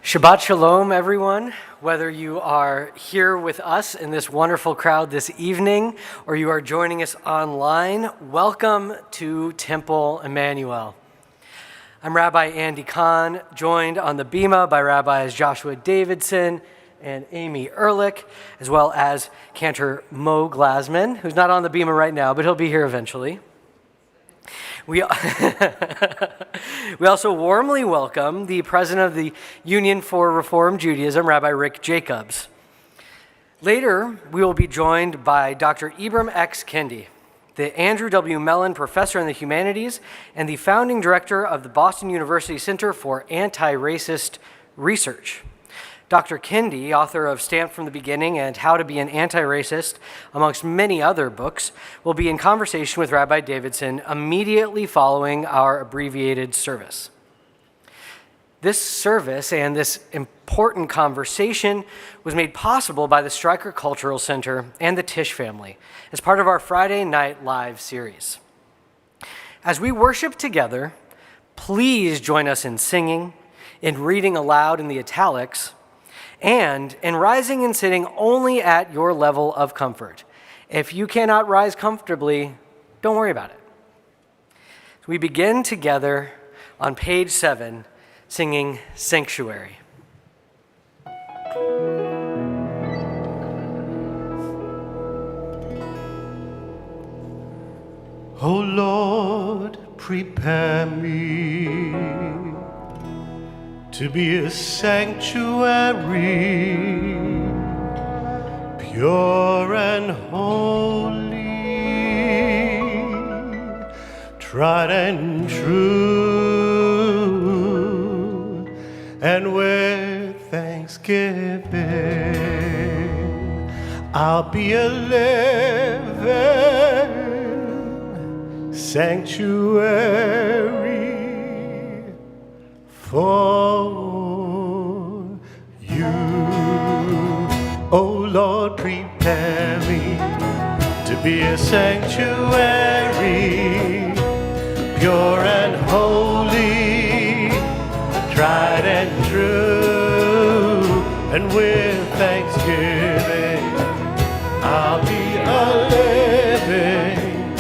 Shabbat Shalom, everyone. Whether you are here with us in this wonderful crowd this evening or you are joining us online, welcome to Temple Emanu-El. I'm Rabbi Andy Kahn, joined on the Bima by Rabbis Joshua Davidson and Amy Ehrlich, as well as Cantor Mo Glasman, who's not on the Bima right now, but he'll be here eventually. We also warmly welcome the president of the Union for Reform Judaism, Rabbi Rick Jacobs. Later, we will be joined by Dr. Ibram X. Kendi, the Andrew W. Mellon Professor in the Humanities and the founding director of the Boston University Center for Antiracist Research. Dr. Kendi, author of Stamped from the Beginning and How to Be an Anti-Racist, amongst many other books, will be in conversation with Rabbi Davidson immediately following our abbreviated service. This service and this important conversation was made possible by the Stryker Cultural Center and the Tisch family as part of our Friday Night Live series. As we worship together, please join us in singing, in reading aloud in the italics, and in rising and sitting only at your level of comfort. If you cannot rise comfortably, don't worry about it. We begin together on page 7, singing Sanctuary. O Lord, prepare me to be a sanctuary, pure and holy, tried and true, and with thanksgiving I'll be a living sanctuary for you. O Lord, prepare me to be a sanctuary, pure and holy, tried and true, and with thanksgiving I'll be a living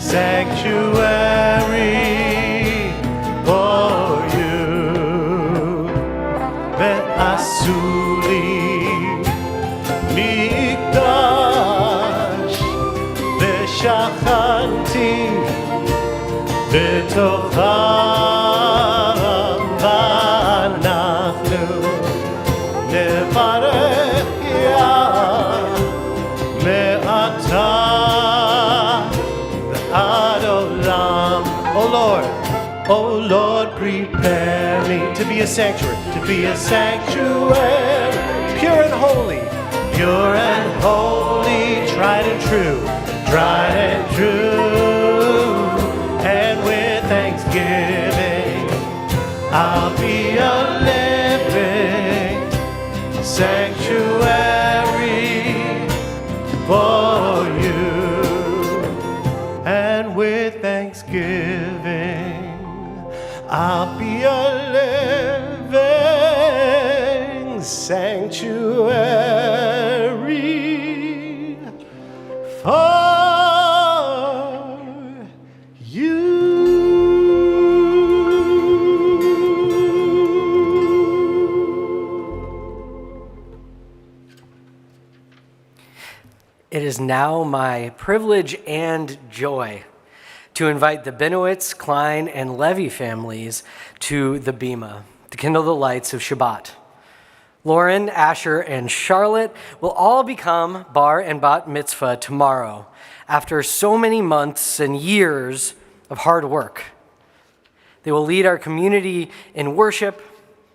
sanctuary for you. Ve'asuli mikdash ve'shachanti betocham v'anachnu nevarech yah me'ata v'ad olam. O Lord, prepare me to be a sanctuary, pure and holy, tried and true, and with thanksgiving I'll be a living sanctuary for you, and with thanksgiving I'll be a living sanctuary for you. It is now my privilege and joy to invite the Benowitz, Klein, and Levy families to the Bima to kindle the lights of Shabbat. Lauren, Asher, and Charlotte will all become bar and bat mitzvah tomorrow after so many months and years of hard work. They will lead our community in worship,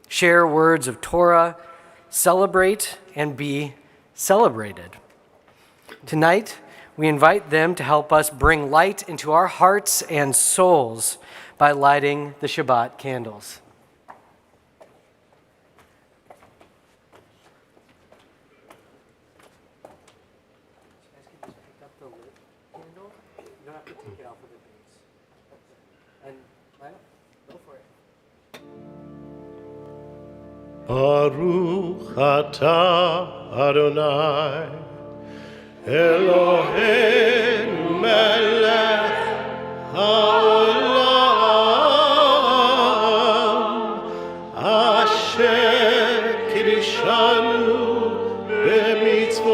share words of Torah, celebrate, and be celebrated. Tonight, we invite them to help us bring light into our hearts and souls by lighting the Shabbat candles. Baruch atah Adonai, Eloheinu melech haolam, asher kiddushanu b'mitzvotav,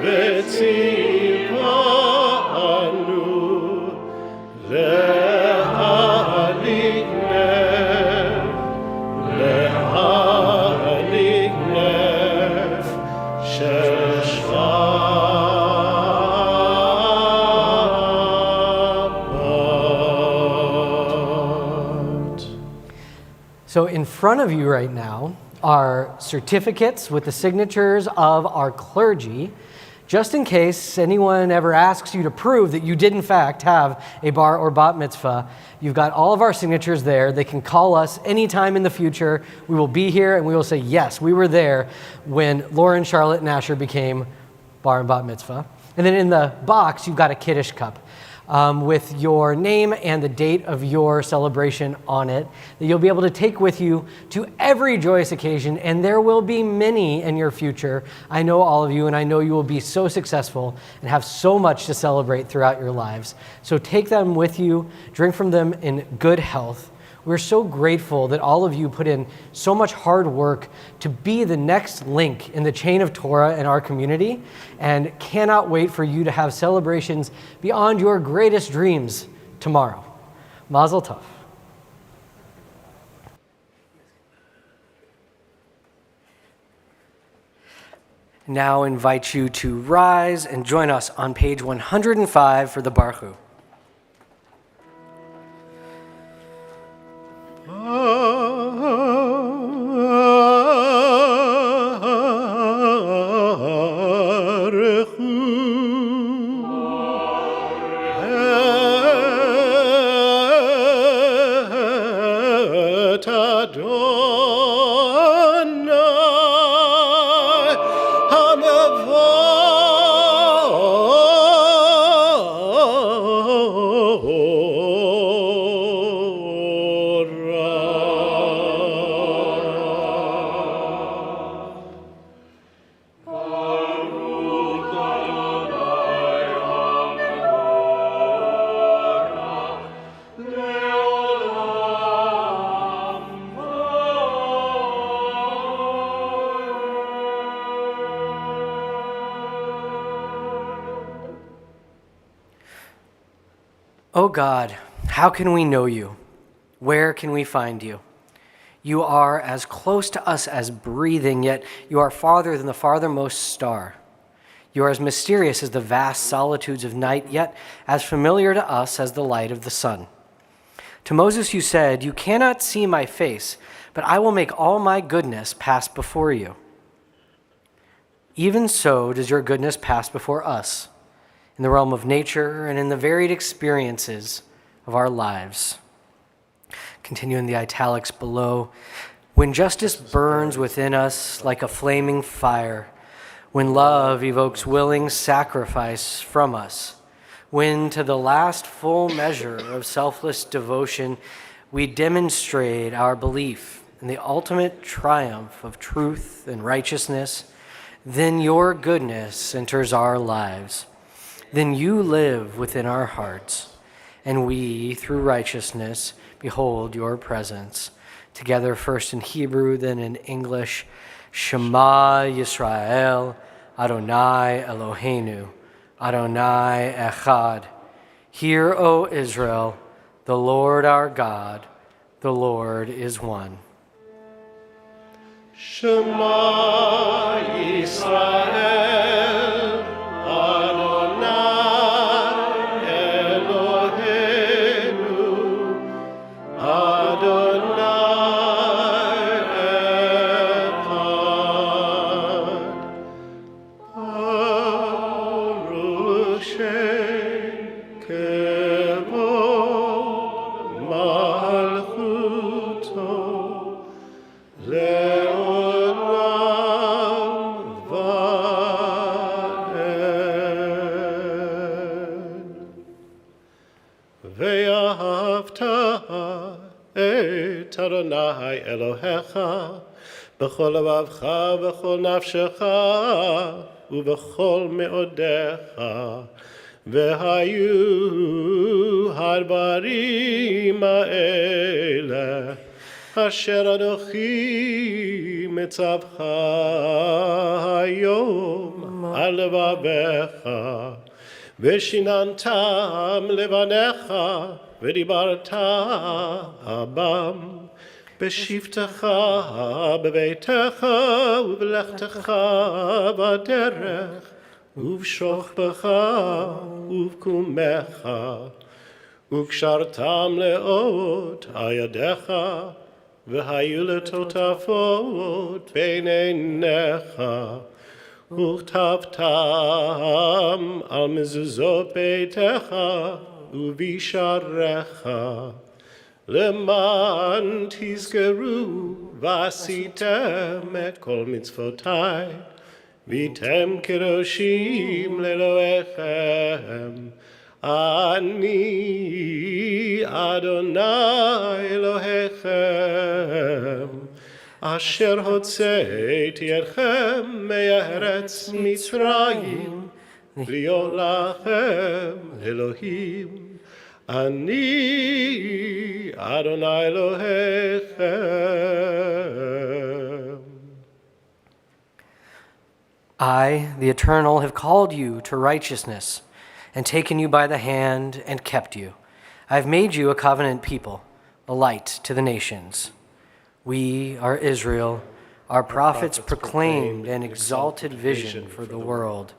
v'tzivanu lehalig ner, lehalig ner shel Shabbat. So in front of you right now are certificates with the signatures of our clergy, just in case anyone ever asks you to prove that you did in fact have a bar or bat mitzvah. You've got all of our signatures there. They can call us anytime in the future. We will be here and we will say, yes, we were there when Lauren, Charlotte, and Asher became bar and bat mitzvah. And then in the box, you've got a Kiddush cup with your name and the date of your celebration on it that you'll be able to take with you to every joyous occasion, and there will be many in your future. I know all of you, and I know you will be so successful and have so much to celebrate throughout your lives. So take them with you, drink from them in good health. We're so grateful that all of you put in so much hard work to be the next link in the chain of Torah in our community, and cannot wait for you to have celebrations beyond your greatest dreams tomorrow. Mazel tov. Now invite you to rise and join us on page 105 for the Baruch. O God, how can we know you? Where can we find you? You are as close to us as breathing, yet you are farther than the farthermost star. You are as mysterious as the vast solitudes of night, yet as familiar to us as the light of the sun. To Moses you said, "You cannot see my face, but I will make all my goodness pass before you." Even so does your goodness pass before us, in the realm of nature and in the varied experiences of our lives. Continue in the italics below. When justice burns within us like a flaming fire, when love evokes willing sacrifice from us, when to the last full measure of selfless devotion we demonstrate our belief in the ultimate triumph of truth and righteousness, then your goodness enters our lives. Then you live within our hearts, and we, through righteousness, behold your presence. Together, first in Hebrew, then in English. Shema Yisrael, Adonai Eloheinu, Adonai Echad. Hear, O Israel, the Lord our God, the Lord is one. Shema Yisrael, Adonai Eloheinu, Adonai Echad. Baruch Shekevod Malchuto Le'olam Va'ed. Ve'ahavta את אדוני אלוהיך בכל לבבך ובכל נפשך ובכל מאודיך. והיו הדברים האלה אשר אנוכי מצווך היום על לבביך, ושיננתם לבניך ודיברת בם בשבתך בביתך ובלכתך בדרך ובשוכבך ובקומך, וקשרתם לאות על ידיך, והיו לטוטפות בין עיניך, וכתבתם על מזוזות ביתך ובשעריך, למען תזכרו ועשיתם את כל מצוותי, והייתם קדושים לאלוהיכם. אני אדוני אלוהיכם, אשר הוצאתי אתכם מארץ מצרים, להיות לכם אלוהים. אני אדוני אלוהיכם. I, the Eternal, have called you to righteousness and taken you by the hand and kept you. I have made you a covenant people, a light to the nations. We are Israel. Our prophets proclaimed an exalted vision for the world.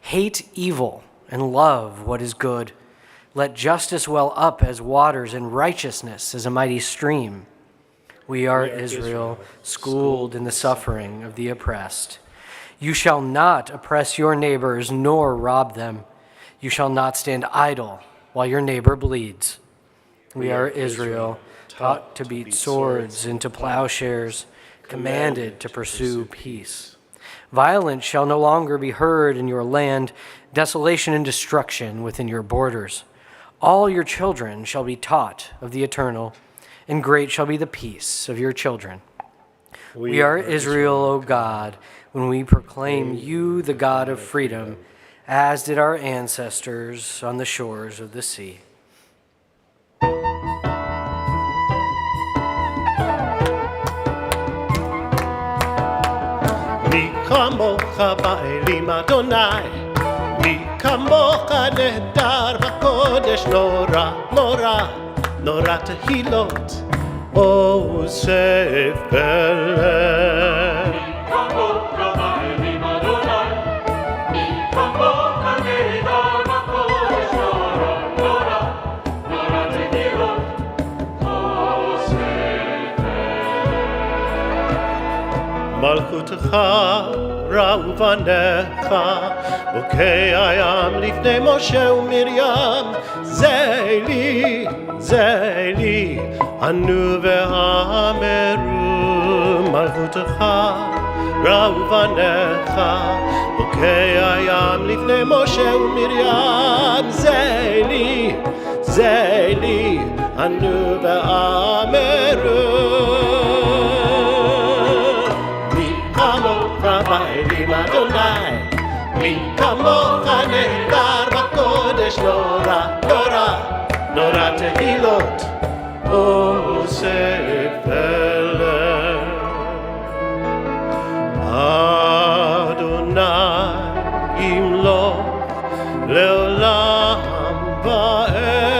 Hate evil and love what is good. Let justice well up as waters and righteousness as a mighty stream. We are Israel, schooled in the suffering of the oppressed. You shall not oppress your neighbors nor rob them. You shall not stand idle while your neighbor bleeds. We are Israel, taught to beat swords into plowshares, commanded to pursue peace. Violence shall no longer be heard in your land, desolation and destruction within your borders. All your children shall be taught of the Eternal, and great shall be the peace of your children. We are Israel, O God, when we proclaim you the God of freedom, as did our ancestors on the shores of the sea. מי כמוך באלים אדוני, מי כמוך נהדר בקודש, נורא, נורא, נורא תהילות, עושה פלא. מלכותך ראו בניך, בוקע הים לפני משה ומרים, זה לי, ענו ואמרו. מלכותך ראו בניך, בוקע הים לפני משה ומרים, זה לי, ענו ואמרו. באלים אדוני, מי כמוך נהדר בקודש, נורא, נורא, נורא תהילות, עושה פלא. אדוני ימלוך לעולם ועד.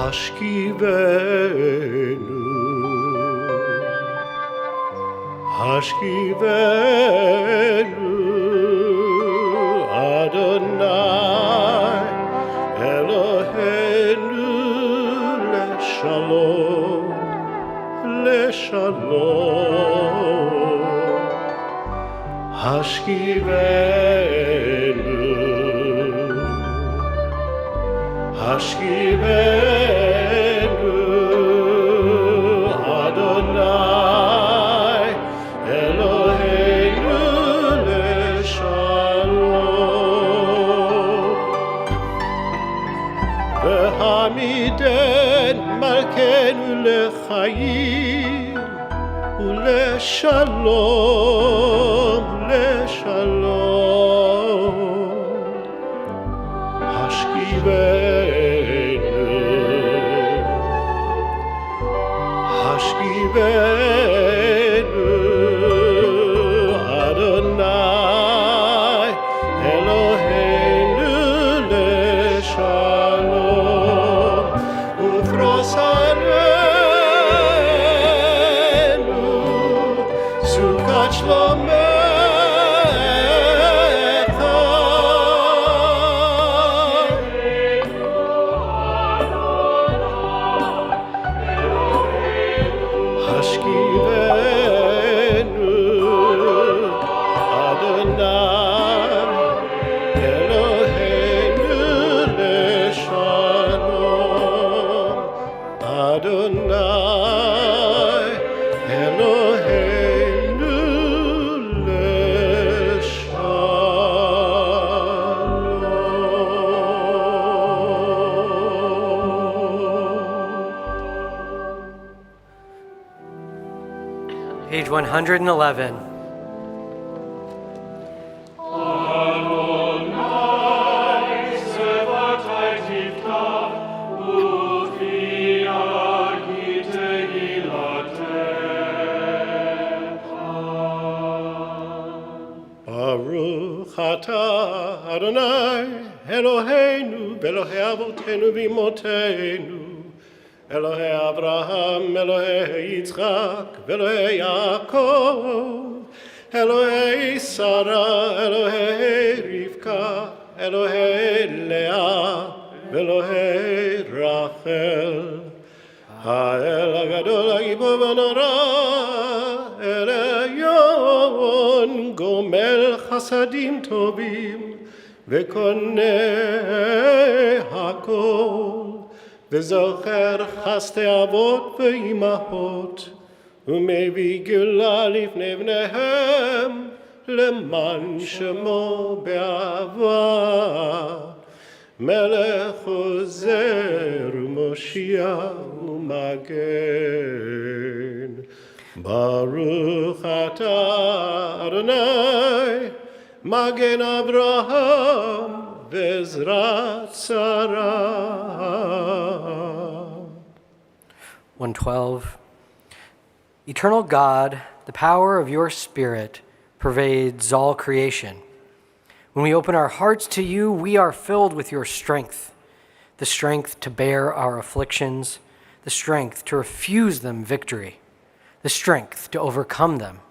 השכיבנו, השכיבנו, אדוני אלוהינו לשלום, לשלום, השכיבנו, השכיבנו, אדוני אלוהינו לשלום, והעמידן מלכנו לחיים ולשלום, לשלום, השכיבנו, השכיבנו, אדוני אלוהינו לשלום, ופרוס עלינו סוכת שלומך, Page 111. Baruch atah Adonai Eloheinu Elohei Avotenu v'Imotenu Elohei Avraham, Elohei Yitzchak, Elohei Yaakov, Elohei Sarah, Elohei Rivka, Elohei Leah, Elohei Rachel, Ha'el HaGadol HaGibor v'Nora, Elion, Gomel Chasadim Tovim, V'koneh HaKol, וזוכר חסדי אבות ואימהות, ומביא גאולה לפני בניהם, למען שמו באהבה. מלך עוזר ומושיע ומגן. ברוך אתה אדוני, מגן אברהם, Bezrat Sarah. 112. Eternal God, the power of your Spirit pervades all creation. When we open our hearts to you, we are filled with your strength, the strength to bear our afflictions, the strength to refuse them victory, the strength to overcome them.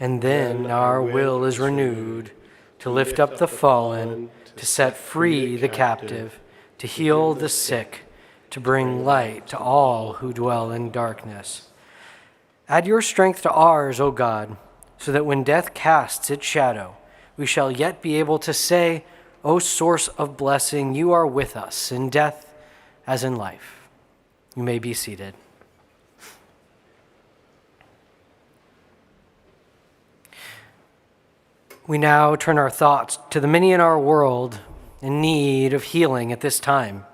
And then our will is renewed to lift up the fallen, to set free the captive, to heal the sick, to bring light to all who dwell in darkness. Add your strength to ours, O God, so that when death casts its shadow, we shall yet be able to say, O source of blessing, you are with us in death as in life. You may be seated. We now turn our thoughts to the many in our world in need of healing at this time.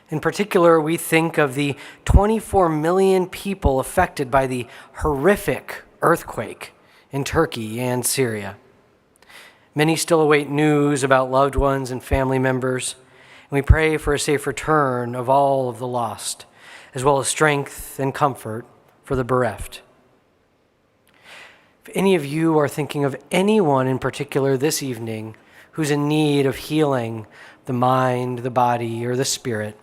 In particular, we think of the 24 million people affected by the horrific earthquake in Turkey and Syria. Many still await news about loved ones and family members, and we pray for a safe return of all of the lost, as well as strength and comfort for the bereft. If any of you are thinking of anyone in particular this evening who's in need of healing, the mind, the body, or the spirit,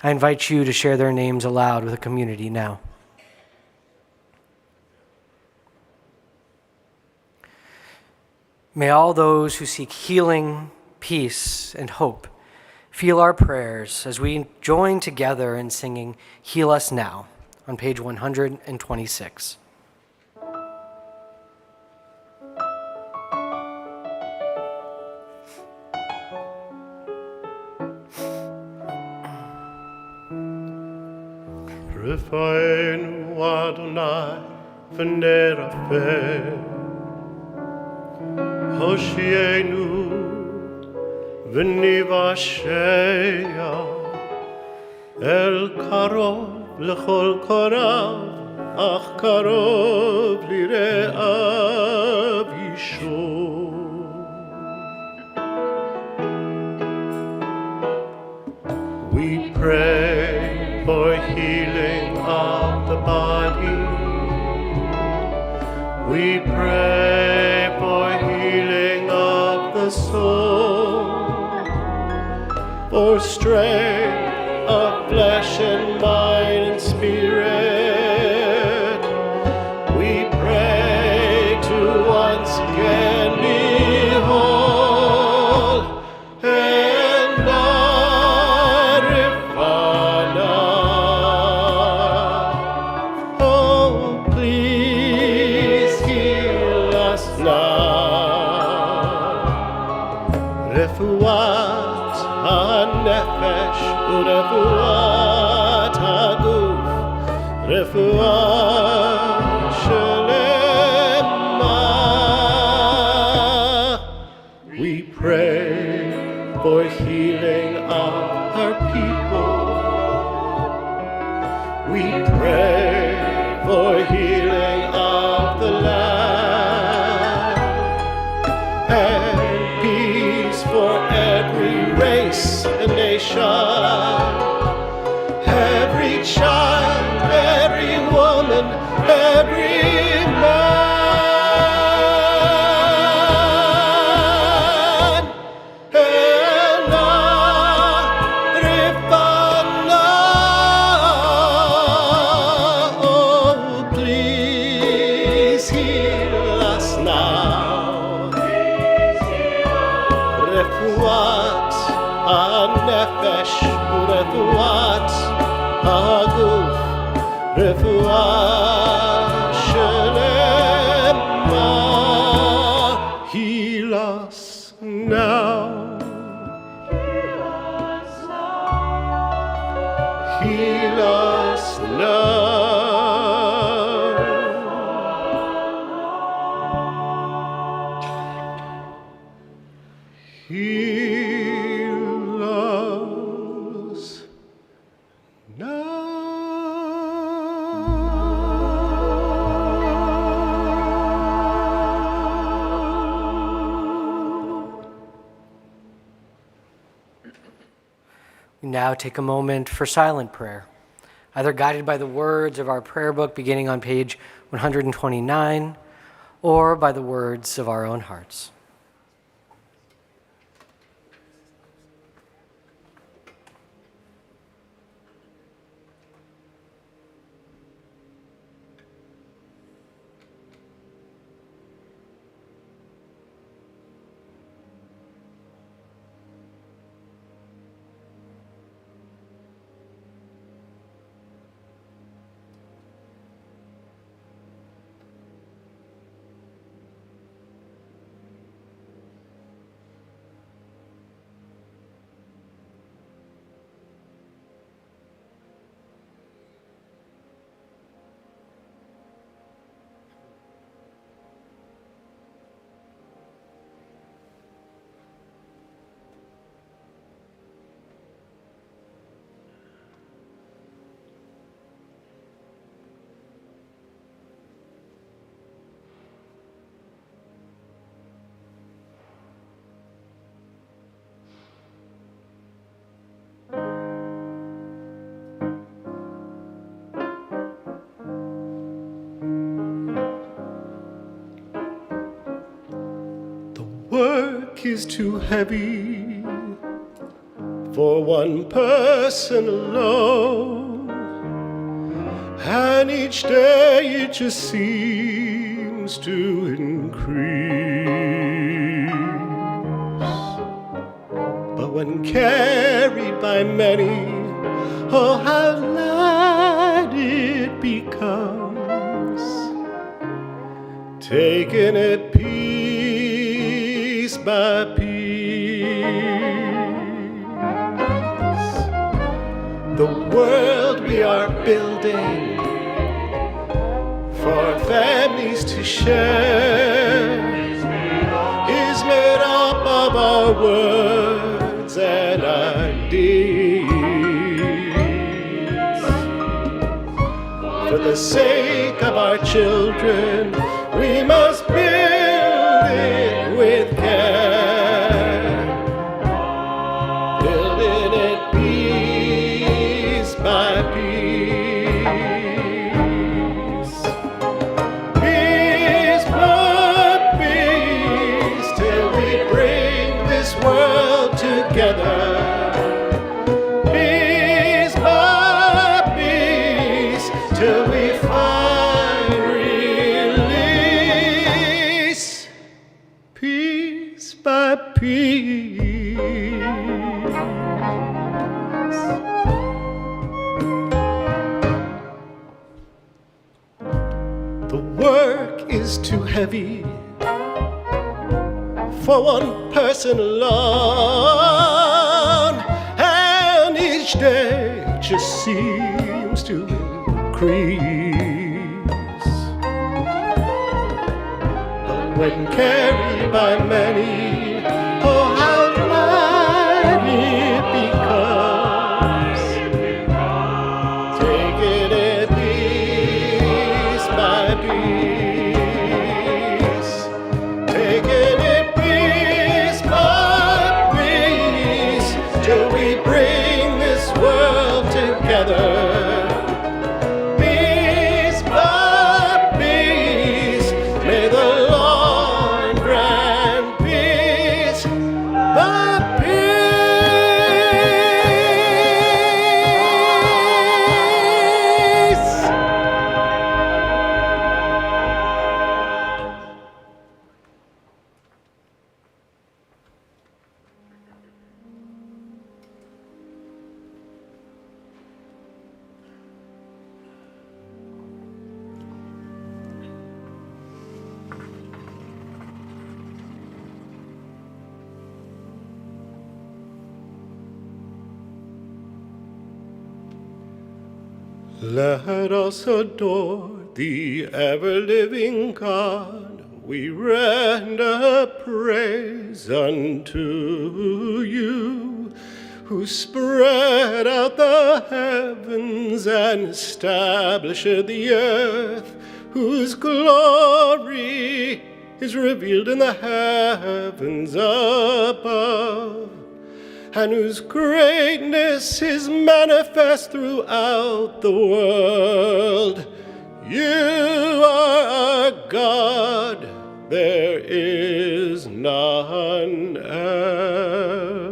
I invite you to share their names aloud with the community now. May all those who seek healing, peace, and hope feel our prayers as we join together in singing Heal Us Now on page 126. Rifa'enu Adonai v'nerafeh, Hoshienu v'nivasheya, El karov l'chol korav, ach karov lire'av yishur. We pray for healing of the body. We pray for healing of the soul, for strength of flesh and mind and spirit. We pray to once again be whole and Nirvana. Oh, please heal us now. Refuat ha-nefesh urefuat ha-guf, refuat shalema. We pray for healing of our people. We pray for healing of the land and peace for every race and nation, every child, every woman, every man. And Rifana, oh, please heal us now. Refuat ha-nefesh urefuat ha-guf, refuat shalema. Heal us now. Heal us now. Heal us now. We now take a moment for silent prayer, either guided by the words of our prayer book beginning on page 129 or by the words of our own hearts. Work is too heavy for one person alone, and each day it just seems to increase. But when carried by many, oh, how light it becomes, taking it piece by piece. The world we are building for families to share is made up of our words and ideas. For the sake of our children, we must build it with care, building it piece by piece, piece by piece, till we bring this world together. Piece by piece, till we find release, piece by piece. The work is too heavy for one person alone, and each day just seems to increase. But when carried by many, oh, how light it becomes, taking it piece by piece, taking it piece by piece, till we bring this world together. Piece by piece, may the Lord grant peace by piece. Let us adore the ever-living God. We render praise unto you, who spread out the heavens and established the earth, whose glory is revealed in the heavens above, and whose greatness is manifest throughout the world. You are our God, there is none else.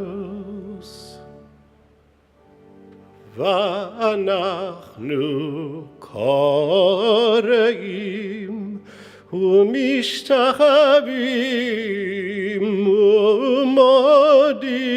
ואנחנו קוראים ומשתחווים ומודים.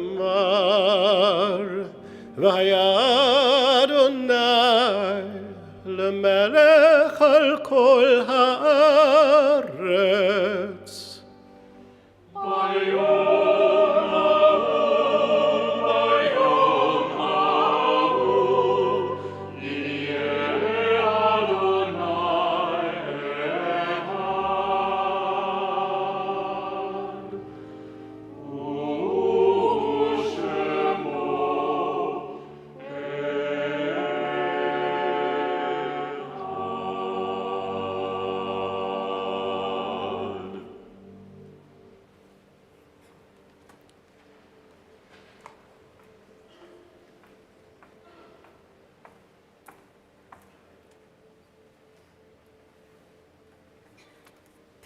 ונאמר והיה אדוני למלך על כל הארץ. Oh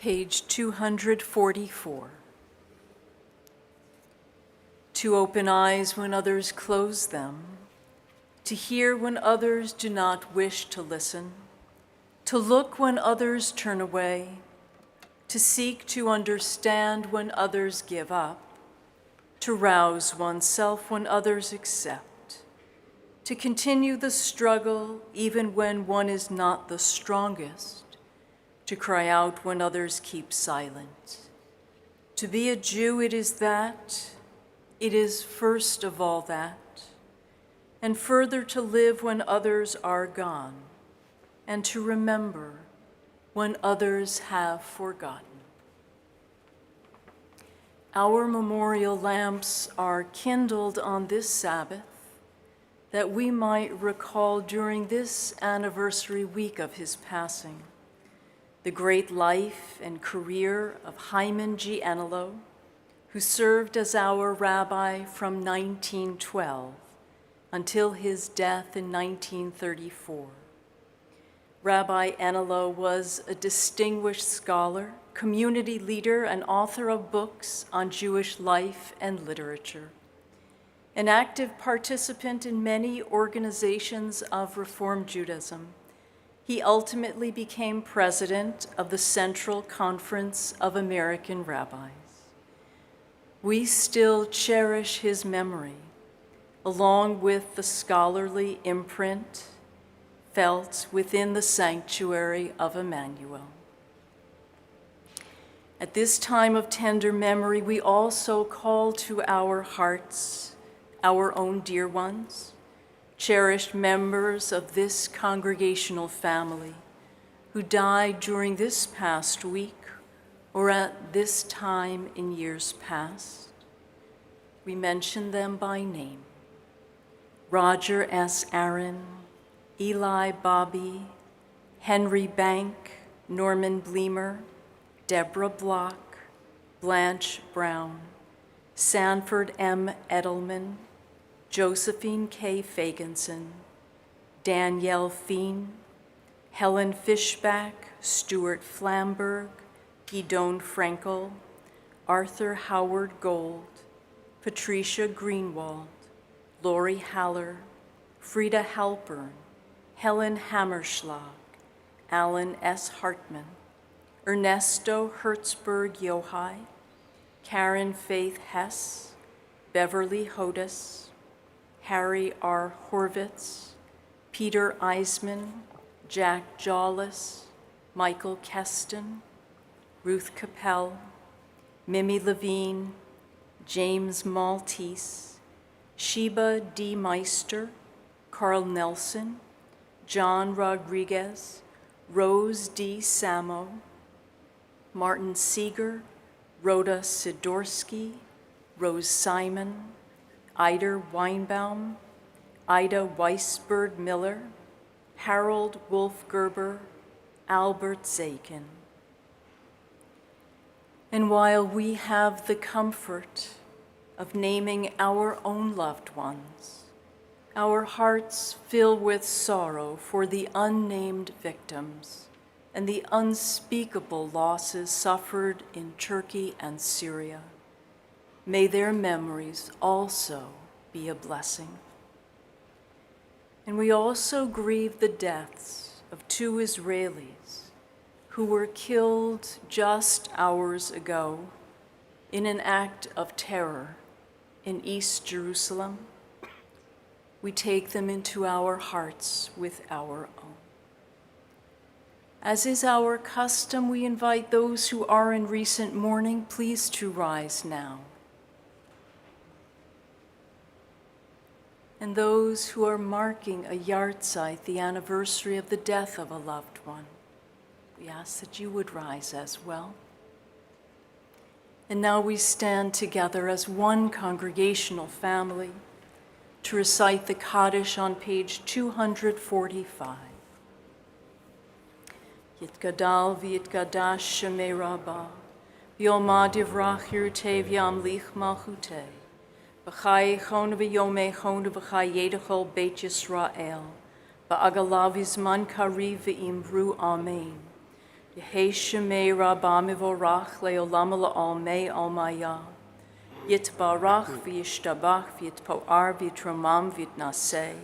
Page 244. To open eyes when others close them, to hear when others do not wish to listen, to look when others turn away, to seek to understand when others give up, to rouse oneself when others accept, to continue the struggle even when one is not the strongest, to cry out when others keep silent. To be a Jew, it is that, it is first of all that, and further to live when others are gone, and to remember when others have forgotten. Our memorial lamps are kindled on this Sabbath that we might recall during this anniversary week of his passing the great life and career of Hyman G. Anelo, who served as our rabbi from 1912 until his death in 1934. Rabbi Anelo was a distinguished scholar, community leader, and author of books on Jewish life and literature. An active participant in many organizations of Reform Judaism, he ultimately became president of the Central Conference of American Rabbis. We still cherish his memory, along with the scholarly imprint felt within the sanctuary of Emanu-El. At this time of tender memory, we also call to our hearts our own dear ones, cherished members of this congregational family who died during this past week or at this time in years past. We mention them by name: Roger S. Aaron, Eli Bobby, Henry Bank, Norman Bleemer, Deborah Block, Blanche Brown, Sanford M. Edelman, Josephine K. Fagenson, Danielle Fien, Helen Fishback, Stuart Flamberg, Gidon Frankel, Arthur Howard Gold, Patricia Greenwald, Lori Haller, Frida Halpern, Helen Hammerschlag, Alan S. Hartman, Ernesto Hertzberg Yohai, Karen Faith Hess, Beverly Hodes, Harry R. Horvitz, Peter Eisman, Jack Jawless, Michael Keston, Ruth Capel, Mimi Levine, James Maltese, Sheba D. Meister, Carl Nelson, John Rodriguez, Rose D. Samo, Martin Seeger, Rhoda Sidorsky, Rose Simon, Ida Weinbaum, Ida Weisberg Miller, Harold Wolf Gerber, Albert Zakin. And while we have the comfort of naming our own loved ones, our hearts fill with sorrow for the unnamed victims and the unspeakable losses suffered in Turkey and Syria. May their memories also be a blessing. And we also grieve the deaths of 2 Israelis who were killed just hours ago in an act of terror in East Jerusalem. We take them into our hearts with our own. As is our custom, we invite those who are in recent mourning, please to rise now. And those who are marking a yahrzeit, the anniversary of the death of a loved one, we ask that you would rise as well. And now we stand together as one congregational family to recite the Kaddish on page 245. Yitgadal v'yitgadash shemei Rabbah, v'yomad yivrach yirtei v'yamlich malchutei, v'chai echonu v'yomei echonu v'chai yedechol beit Yisrael, v'agalav izman kariv v'imru amen. Yehi Shemei Rabba Mivorach Leolam La'almei Almaya. Yitbarach v'yishtabach v'yitpo'ar v'yitromam v'yitnaseh.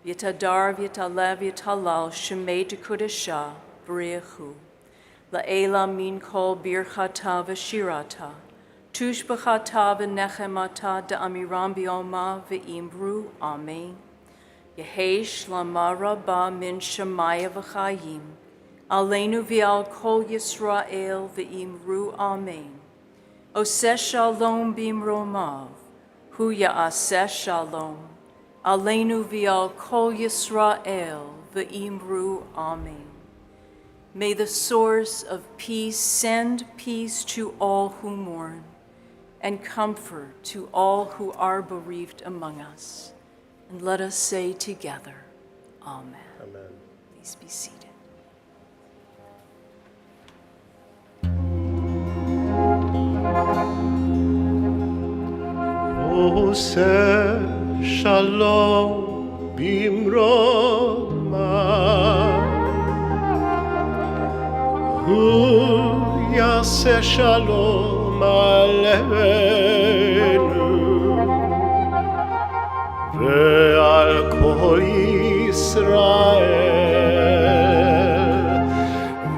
V'yitadar v'yitalev v'yitalal Shemei Tekudesha B'riachu. La'ela min kol birchata v'shirata. Tushbachata v'nechemata da'amiram bi'oma v'imru. Amen. Yehi shlama rabba min shemaya v'chayim. Aleinu v'al kol Yisrael v'imru. Amen. Oseh shalom bimromav. Hu ya'aseh shalom. Aleinu v'al kol Yisrael v'imru. Amen. May the source of peace send peace to all who mourn, and comfort to all who are bereaved among us. And let us say together, Amen. Amen. Please be seated. Oseh shalom bimromav. Hu yaseh shalom aleinu ve'al kol Yisrael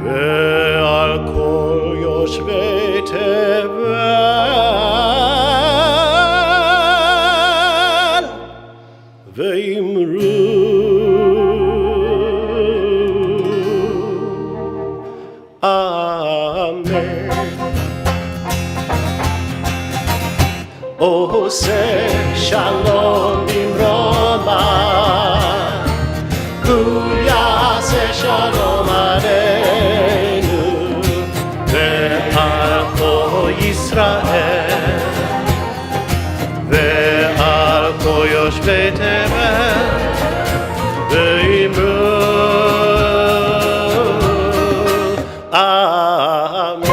ve'al kol yoshvei tevel ve'imru. Amen. Oseh shalom bimromav. Hu yaseh shalom aleinu ve'al kol Yisrael ve'al kol yoshvei tevel ve'imru. Amen.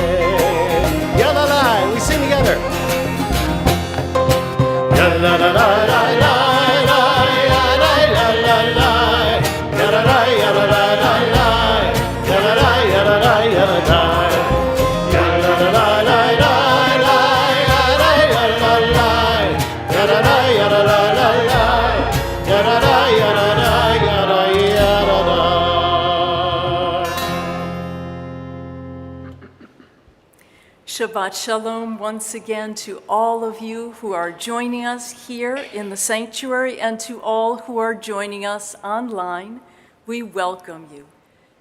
Yalalai, we sing together. Yalalai, yalalai, yalalai, yalalai, yalalai, yalalai, yalalai, yalalai, yalalai, yalalai, yalalai, yalalai. Shabbat Shalom once again to all of you who are joining us here in the sanctuary and to all who are joining us online. We welcome you.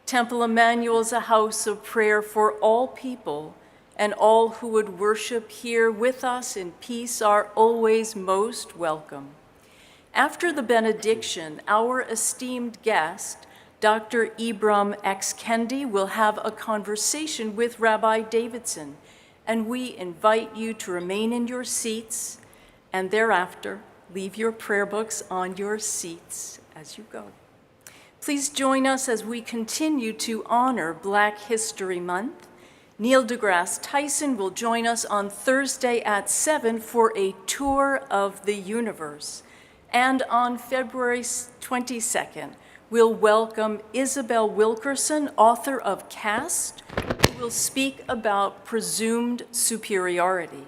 Temple Emanu-El is a house of prayer for all people, and all who would worship here with us in peace are always most welcome. After the benediction, our esteemed guest, Dr. Ibram X. Kendi, will have a conversation with Rabbi Davidson, and we invite you to remain in your seats and thereafter leave your prayer books on your seats as you go. Please join us as we continue to honor Black History Month. Neil deGrasse Tyson will join us on Thursday at 7 for a tour of the universe. And on February 22nd, we'll welcome Isabel Wilkerson, author of Caste, who will speak about presumed superiority.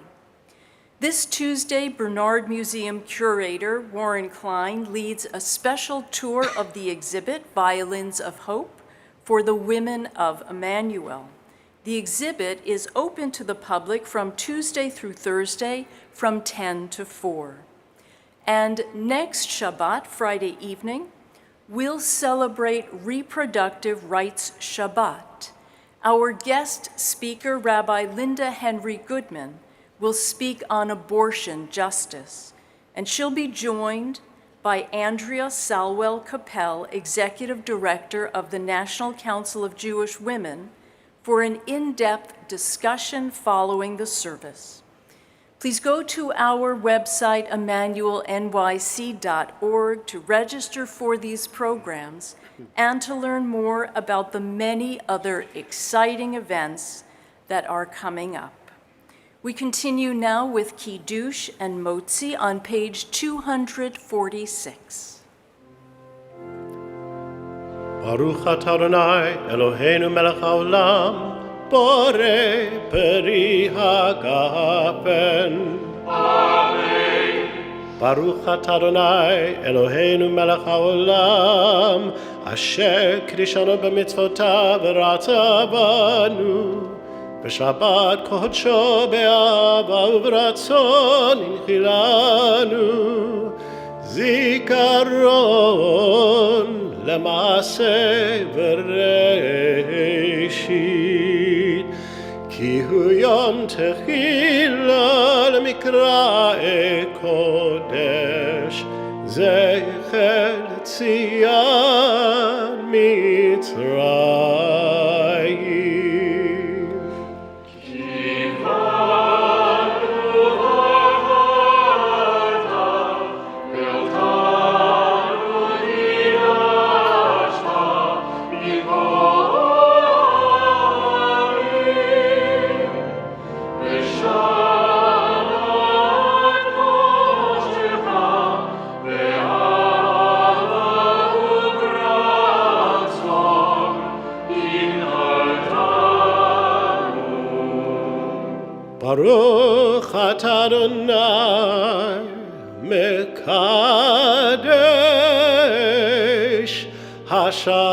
This Tuesday, Bernard Museum curator Warren Klein leads a special tour of the exhibit, Violins of Hope, for the Women of Emanu-El. The exhibit is open to the public from Tuesday through Thursday from 10 to 4. And next Shabbat, Friday evening, we'll celebrate Reproductive Rights Shabbat. Our guest speaker, Rabbi Linda Henry Goodman, will speak on abortion justice, and she'll be joined by Andrea Salwell-Capel, Executive Director of the National Council of Jewish Women, for an in-depth discussion following the service. Please go to our website, emmanuelnyc.org, to register for these programs and to learn more about the many other exciting events that are coming up. We continue now with Kiddush and Motzi on page 246. Baruch atah Adonai Eloheinu melech haolam, borei peri hagafen. Baruch atah Adonai Eloheinu melech haolam, asher kiddushanu b'mitzvotav v'rata banu, b'shabbat kodsho be'ava u'v'ratzon inchilanu, zikaron למעשה וראשית, כי הוא יום תחילה למקראי קודש, זכר לציון מצרים. Baruch atah Adonai mekadesh haShabbat.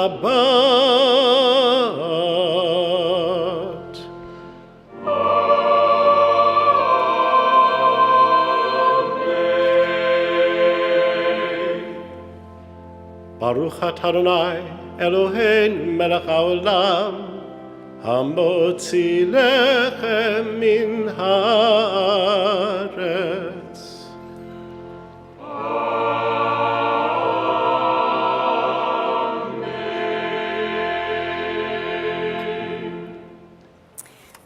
Baruch atah Adonai Eloheinu melech haolam, המוציא לחם מן הארץ.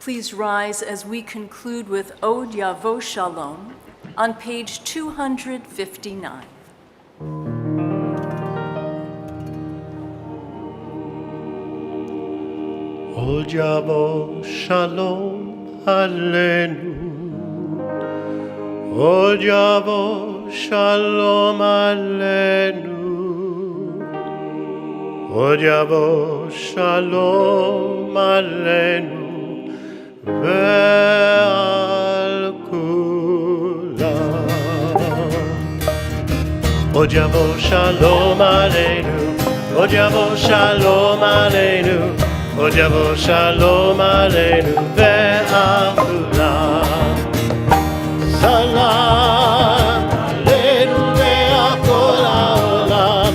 Please rise as we conclude with Od Yavo Shalom on page 259. עוד יבוא שלום עלינו, עוד יבוא שלום עלינו, עוד יבוא שלום עלינו ועל כולם. עוד יבוא שלום עלינו, עוד יבוא שלום עלינו, עוד יבוא שלום עלינו ועל כולם. סלאם עלינו ועל כל העולם,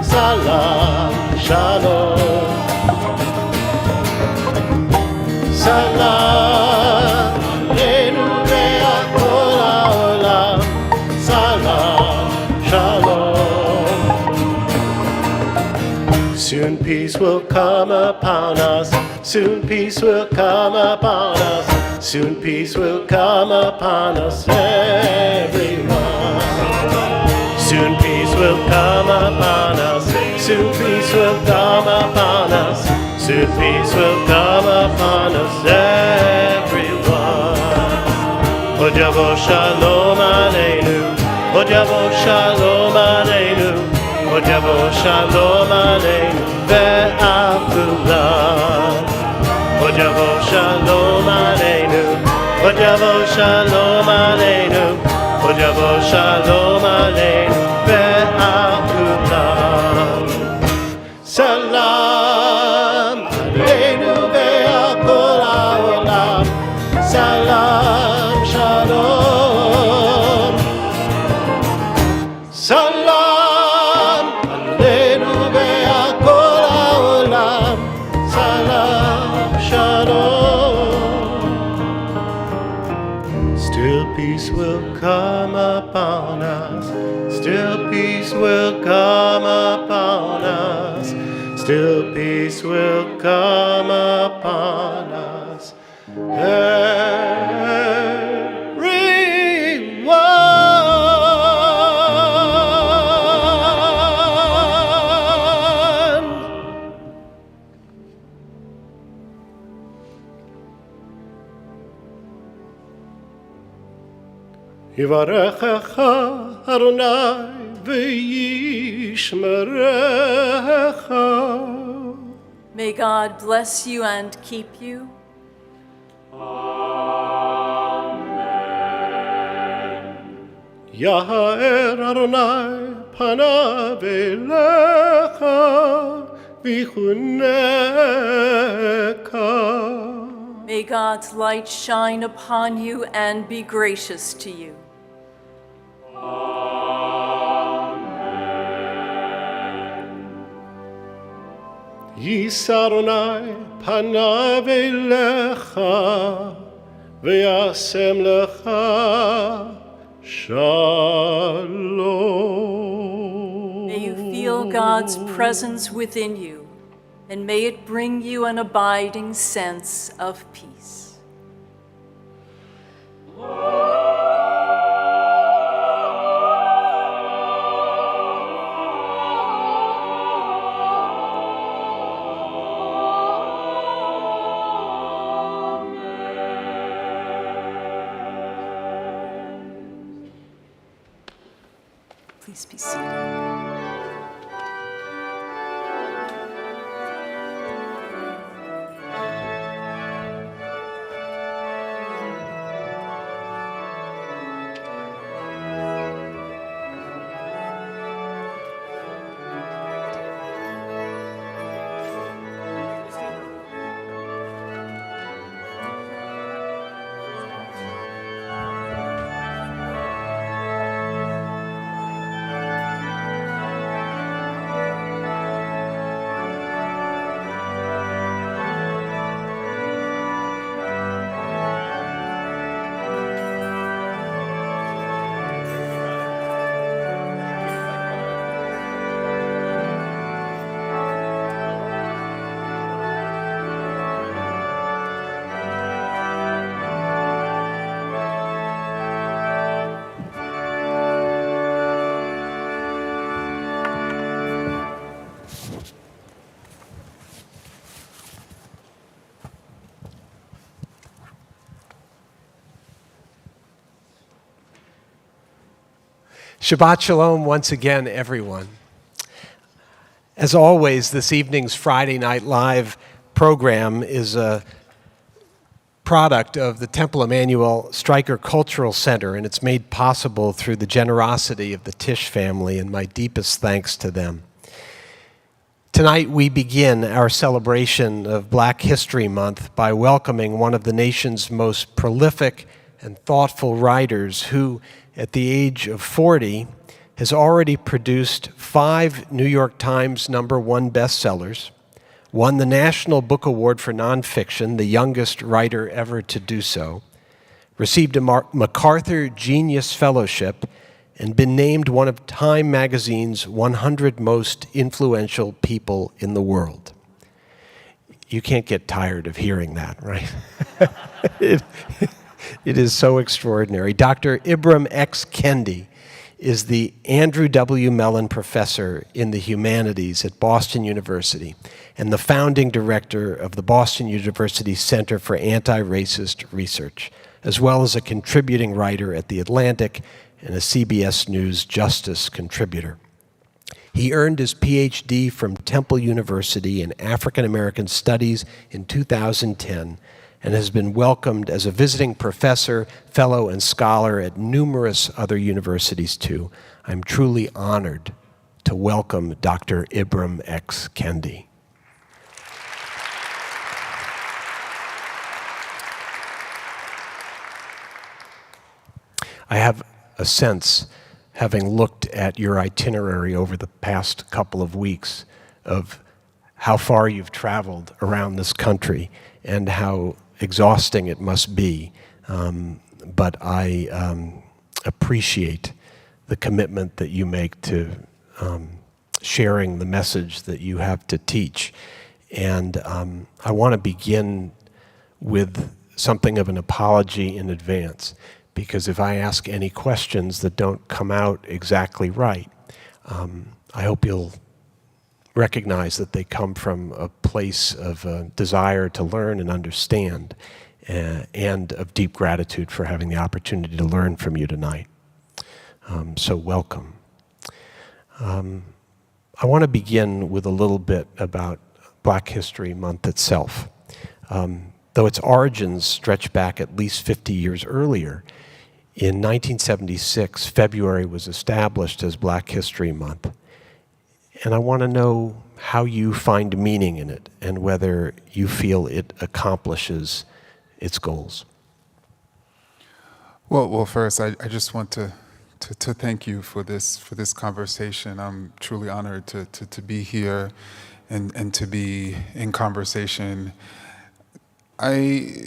סלאם שלום. סלאם עלינו ועל כל העולם, סלאם שלום. Soon peace will come upon us, soon peace will come upon us, soon peace will come upon us, everyone. Soon peace will come upon us, soon peace will come upon us, soon peace will come upon us, everyone. Od yavo shalom aleinu, od yavo shalom aleinu, עוד יבוא שלום עלינו ועל כולם. עוד יבוא שלום עלינו, עוד יבוא שלום עלינו, עוד יבוא שלום עלינו ועל כולם. סלאם עלינו ועל כל העולם, סלאם שלום. סלאם peace will come upon us, still peace will come upon us, still peace will come upon us, everyone. יברכך אדוני וישמרך. May God bless you and keep you. יאר אדוני פניו אליך ויחונך. May God's light shine upon you and be gracious to you. יישא אדוני פניו אליך וישם לך shalom. May you feel God's presence within you, and may it bring you an abiding sense of peace. Please be seated. Shabbat Shalom once again, everyone. As always, this evening's Friday Night Live program is a product of the Temple Emanu-El Stryker Cultural Center, and it's made possible through the generosity of the Tisch family, and my deepest thanks to them. Tonight we begin our celebration of Black History Month by welcoming one of the nation's most prolific and thoughtful writers who, at the age of 40, has already produced 5 New York Times #1 bestsellers, won the National Book Award for Nonfiction, the youngest writer ever to do so, received a MacArthur Genius Fellowship, and been named one of Time magazine's 100 most influential people in the world. You can't get tired of hearing that, right? It is so extraordinary. Dr. Ibram X. Kendi is the Andrew W. Mellon Professor in the Humanities at Boston University and the founding director of the Boston University Center for Antiracist Research, as well as a contributing writer at The Atlantic and a CBS News Justice contributor. He earned his PhD from Temple University in African American Studies in 2010 and has been welcomed as a visiting professor, fellow, and scholar at numerous other universities too. I'm truly honored to welcome Dr. Ibram X. Kendi. I have a sense, having looked at your itinerary over the past couple of weeks, of how far you've traveled around this country and how exhausting it must be, but I appreciate the commitment that you make to sharing the message that you have to teach. And I want to begin with something of an apology in advance, because if I ask any questions that don't come out exactly right, I hope you'll recognize that they come from a place of desire to learn and understand, and of deep gratitude for having the opportunity to learn from you tonight. So welcome. I want to begin with a little bit about Black History Month itself. Though its origins stretch back at least 50 years earlier, in 1976, February was established as Black History Month. And I want to know how you find meaning in it and whether you feel it accomplishes its goals. Well, first, I just want to thank you for this conversation. I'm truly honored to be here and to be in conversation.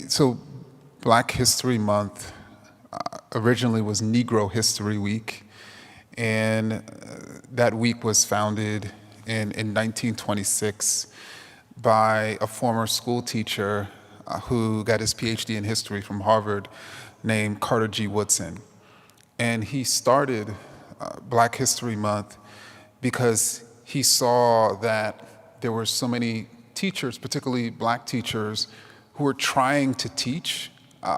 So Black History Month originally was Negro History Week, and that week was founded in 1926 by a former school teacher who got his PhD in history from Harvard named Carter G. Woodson. And he started Black History Month because he saw that there were so many teachers, particularly Black teachers, who were trying to teach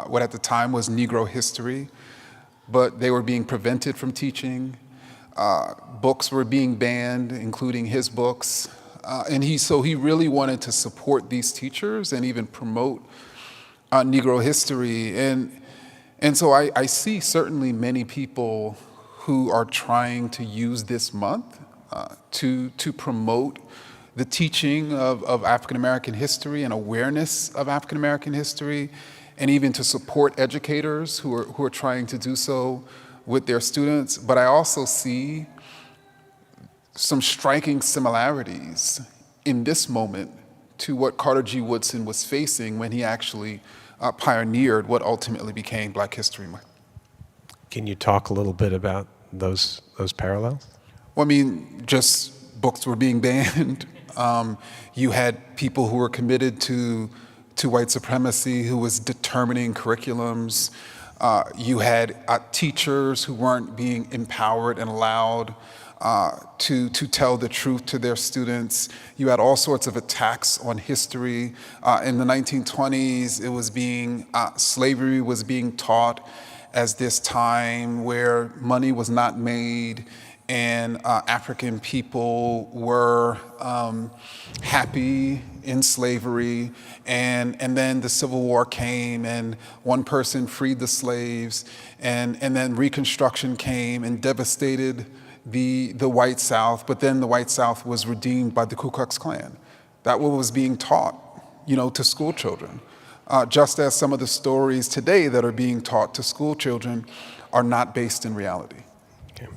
what at the time was Negro history, but they were being prevented from teaching. Books were being banned, including his books. So he really wanted to support these teachers and even promote Negro history. And so I see certainly many people who are trying to use this month to promote the teaching of African American history and awareness of African American history, and even to support educators who are trying to do so with their students. But I also see some striking similarities in this moment to what Carter G. Woodson was facing when he actually pioneered what ultimately became Black History Month. Can you talk a little bit about those parallels? Well, I mean, just books were being banned. You had people who were committed to white supremacy who was determining curriculums. You had teachers who weren't being empowered and allowed to tell the truth to their students. You had all sorts of attacks on history. In the 1920s, it was slavery was being taught as this time where money was not made and African people were happy in slavery, and then the Civil War came and one person freed the slaves, and then Reconstruction came and devastated the white South, but then the white South was redeemed by the Ku Klux Klan. That was being taught, to school children. Just as some of the stories today that are being taught to school children are not based in reality. Okay.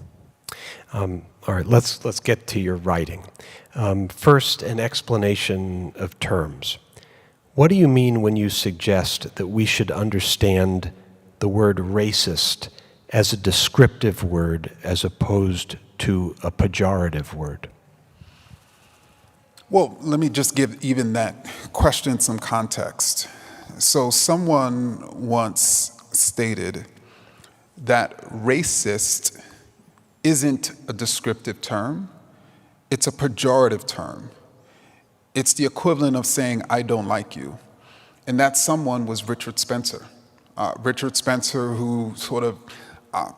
All right, let's get to your writing. First, an explanation of terms. What do you mean when you suggest that we should understand the word racist as a descriptive word as opposed to a pejorative word? Well, let me just give even that question some context. So someone once stated that racist isn't a descriptive term, it's a pejorative term. It's the equivalent of saying, I don't like you. And that someone was Richard Spencer. Richard Spencer, who sort of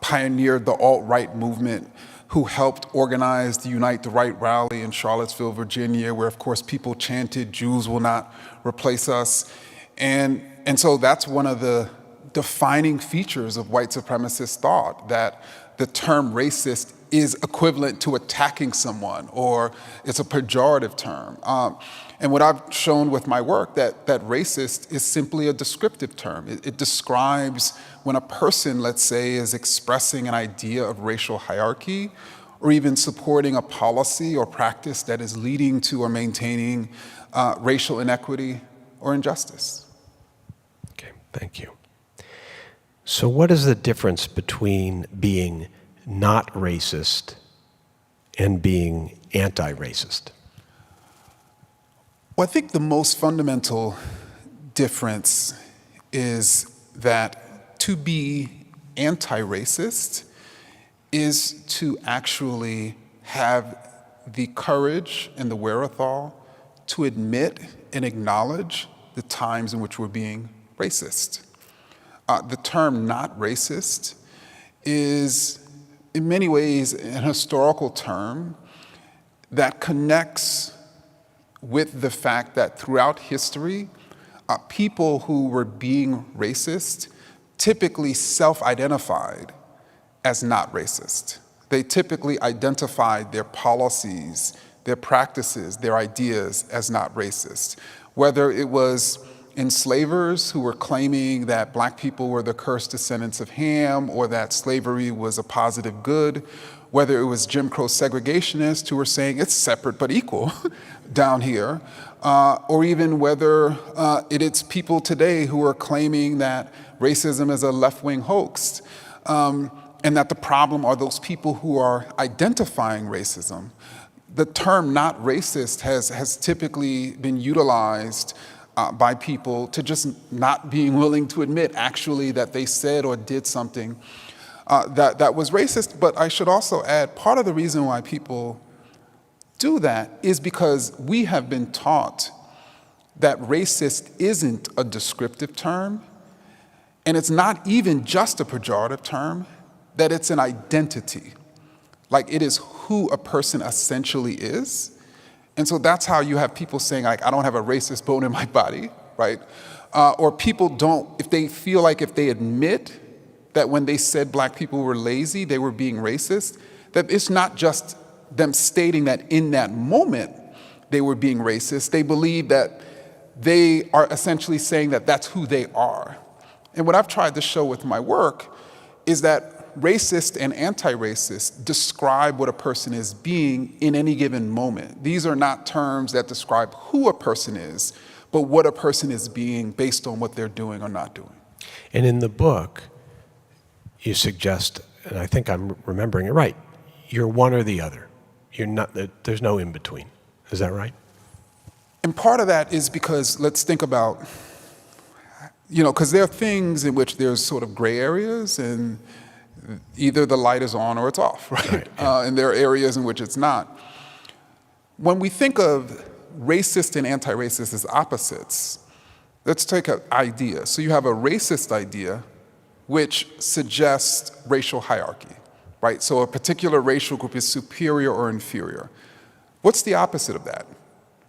pioneered the alt-right movement, who helped organize the Unite the Right rally in Charlottesville, Virginia, where of course people chanted, Jews will not replace us. And so that's one of the defining features of white supremacist thought, that the term racist is equivalent to attacking someone, or it's a pejorative term. And what I've shown with my work, that racist is simply a descriptive term. It describes when a person, let's say, is expressing an idea of racial hierarchy, or even supporting a policy or practice that is leading to or maintaining racial inequity or injustice. Okay, thank you. So what is the difference between being not racist and being anti-racist? Well, I think the most fundamental difference is that to be anti-racist is to actually have the courage and the wherewithal to admit and acknowledge the times in which we're being racist. The term not racist is in many ways, an historical term that connects with the fact that throughout history, people who were being racist typically self-identified as not racist. They typically identified their policies, their practices, their ideas as not racist. Whether it was enslavers who were claiming that black people were the cursed descendants of Ham or that slavery was a positive good, whether it was Jim Crow segregationists who were saying it's separate but equal down here, or even whether it's people today who are claiming that racism is a left-wing hoax, and that the problem are those people who are identifying racism. The term not racist has typically been utilized by people to just not being willing to admit actually that they said or did something that was racist. But I should also add, part of the reason why people do that is because we have been taught that racist isn't a descriptive term, and it's not even just a pejorative term, that it's an identity. Like, it is who a person essentially is. And so that's how you have people saying, like, I don't have a racist bone in my body, right? Or people don't, if they feel like if they admit that when they said black people were lazy, they were being racist, that it's not just them stating that in that moment they were being racist. They believe that they are essentially saying that that's who they are. And what I've tried to show with my work is that racist and anti-racist describe what a person is being in any given moment. These are not terms that describe who a person is, but what a person is being based on what they're doing or not doing. And in the book, you suggest, and I think I'm remembering it right, you're one or the other. You're not, there's no in between. Is that right? And part of that is because, let's think about, because there are things in which there's sort of gray areas, and either the light is on or it's off, right? Yeah. And there are areas in which it's not. When we think of racist and anti-racist as opposites, let's take an idea. So you have a racist idea which suggests racial hierarchy, right? So a particular racial group is superior or inferior. What's the opposite of that?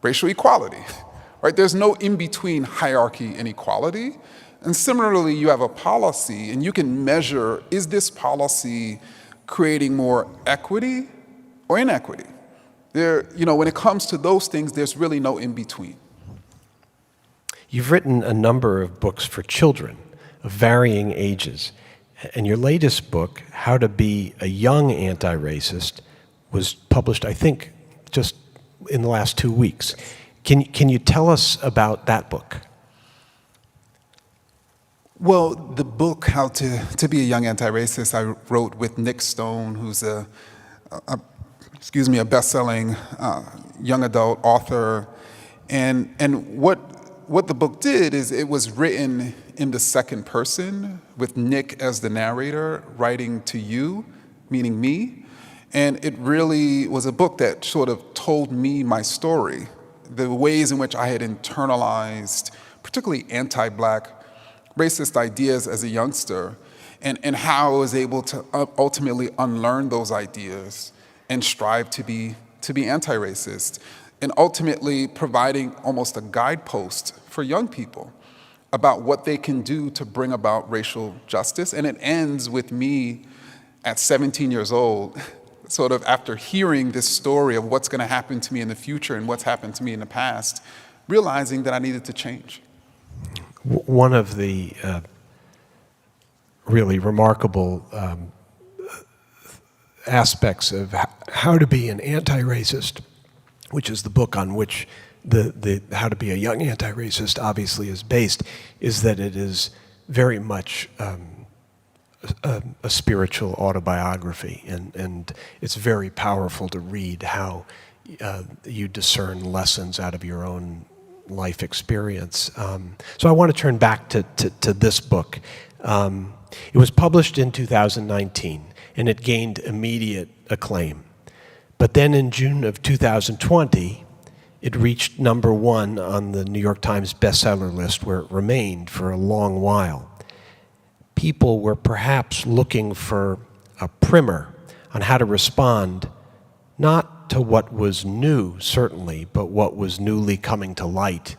Racial equality, right? There's no in-between hierarchy and equality. And similarly, you have a policy, and you can measure, is this policy creating more equity or inequity? When it comes to those things, there's really no in-between. You've written a number of books for children of varying ages. And your latest book, How to Be a Young Anti-Racist, was published, I think, just in the last 2 weeks. Can you tell us about that book? Well, the book, How to Be a Young Anti-Racist, I wrote with Nick Stone, who's a best-selling young adult author. And what the book did is it was written in the second person with Nick as the narrator, writing to you, meaning me. And it really was a book that sort of told me my story, the ways in which I had internalized particularly anti-Black racist ideas as a youngster, and how I was able to ultimately unlearn those ideas and strive to be anti-racist, and ultimately providing almost a guidepost for young people about what they can do to bring about racial justice. And it ends with me at 17 years old, sort of after hearing this story of what's going to happen to me in the future and what's happened to me in the past, realizing that I needed to change. One of the really remarkable aspects of How to Be an Anti-Racist, which is the book on which the How to Be a Young Anti-Racist obviously is based, is that it is very much a spiritual autobiography, and it's very powerful to read how you discern lessons out of your own life experience. So I want to turn back to this book. It was published in 2019, and it gained immediate acclaim. But then in June of 2020, it reached #1 on the New York Times bestseller list, where it remained for a long while. People were perhaps looking for a primer on how to respond, not to what was new, certainly, but what was newly coming to light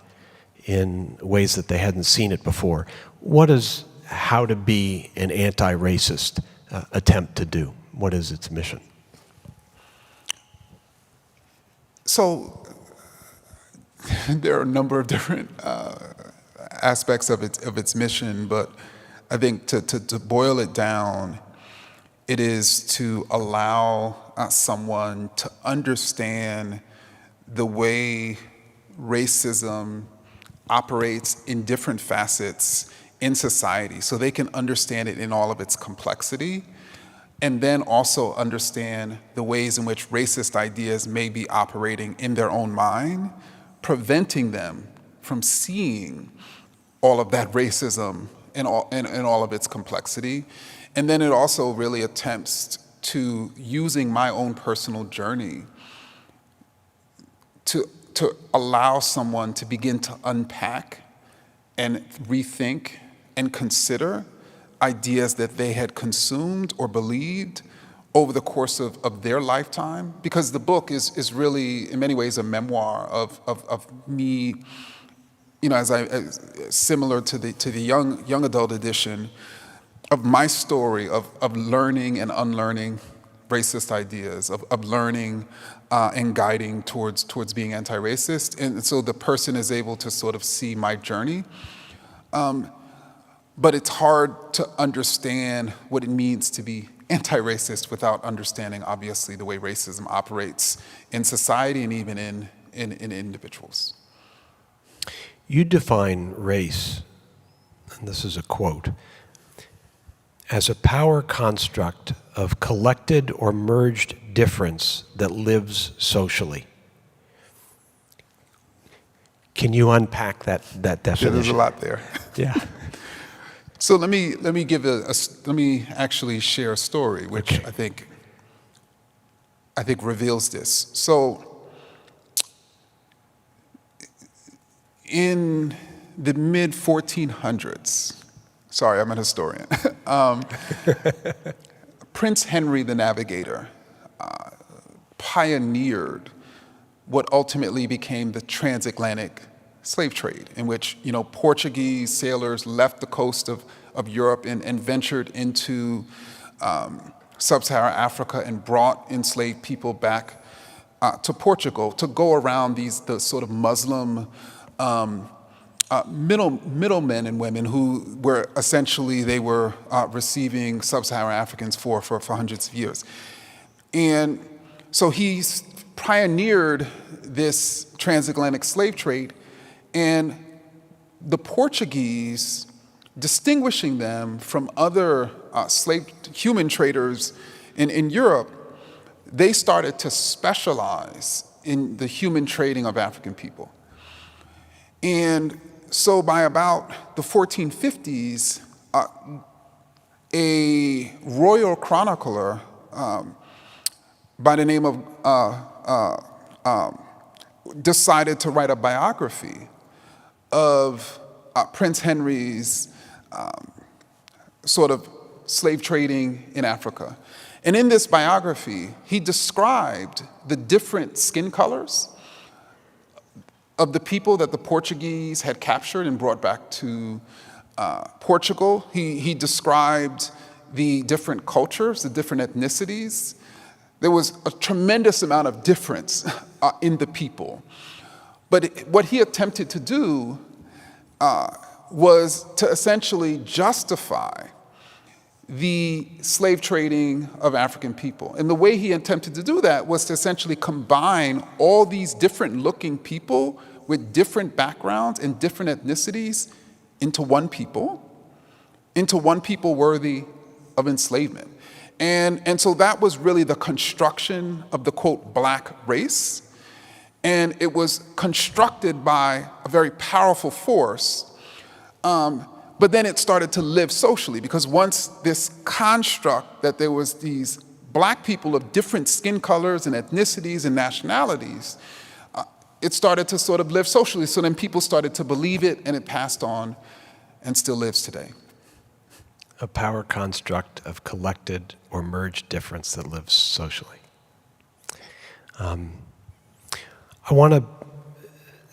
in ways that they hadn't seen it before. What does How to Be an Anti-Racist attempt to do? What is its mission? So there are a number of different aspects of its mission, but I think to boil it down, it is to allow someone to understand the way racism operates in different facets in society, so they can understand it in all of its complexity, and then also understand the ways in which racist ideas may be operating in their own mind, preventing them from seeing all of that racism in all of its complexity. And then it also really attempts to, using my own personal journey, to allow someone to begin to unpack and rethink and consider ideas that they had consumed or believed over the course of their lifetime. Because the book is really, in many ways, a memoir of me, you know, similar to the young adult edition, of my story of learning and unlearning racist ideas, of learning and guiding towards being anti-racist. And so the person is able to sort of see my journey. But it's hard to understand what it means to be anti-racist without understanding, obviously, the way racism operates in society and even in individuals. You define race, and this is a quote, as a power construct of collected or merged difference that lives socially. Can you unpack that definition? Yeah, there's a lot there. Yeah. So let me actually share a story, which Okay. I think reveals this. So in the mid 1400s, sorry, I'm an historian. Prince Henry the Navigator pioneered what ultimately became the transatlantic slave trade, in which, you know, Portuguese sailors left the coast of Europe and ventured into sub-Saharan Africa and brought enslaved people back to Portugal to go around the sort of Muslim middlemen and women who were essentially, they were receiving sub-Saharan Africans for hundreds of years. And so he pioneered this transatlantic slave trade, and the Portuguese, distinguishing them from other human traders in Europe, they started to specialize in the human trading of African people. And so by about the 1450s, a royal chronicler by the name of decided to write a biography of Prince Henry's sort of slave trading in Africa. And in this biography, he described the different skin colors of the people that the Portuguese had captured and brought back to Portugal. He described the different cultures, the different ethnicities. There was a tremendous amount of difference in the people. But what he attempted to do was to essentially justify the slave trading of African people. And the way he attempted to do that was to essentially combine all these different looking people with different backgrounds and different ethnicities into one people worthy of enslavement. And so that was really the construction of the, quote, black race. And it was constructed by a very powerful force. But then it started to live socially, because once this construct that there was these black people of different skin colors and ethnicities and nationalities, it started to sort of live socially. So then people started to believe it, and it passed on and still lives today. a power construct of collected or merged difference that lives socially. I want to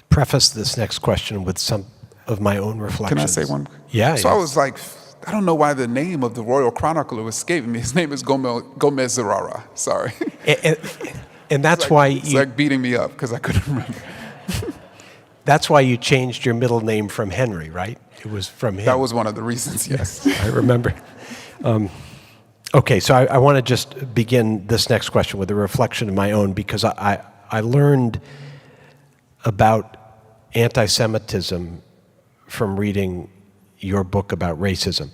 preface this next question with some of my own reflections. Can I say one? Yeah. So I was like, I don't know why the name of the royal chronicler was escaping me. His name is Gomez Zerara. Sorry. And that's It's why it's you, like beating me up because I couldn't remember. that's why you changed your middle name from Henry, right? It was from him. That was one of the reasons, yes. I remember. Okay, so I want to just begin this next question with a reflection of my own, because I learned about anti-Semitism from reading your book about racism.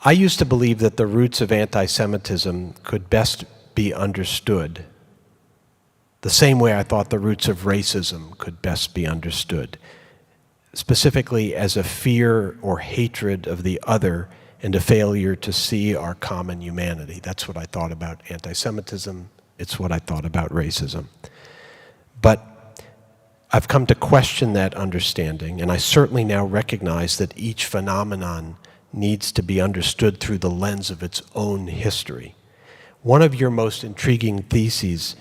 I used to believe that the roots of anti-Semitism could best be understood the same way I thought the roots of racism could best be understood, specifically as a fear or hatred of the other and a failure to see our common humanity. That's what I thought about anti-Semitism. It's what I thought about racism. But I've come to question that understanding, and I certainly now recognize that each phenomenon needs to be understood through the lens of its own history. One of your most intriguing theses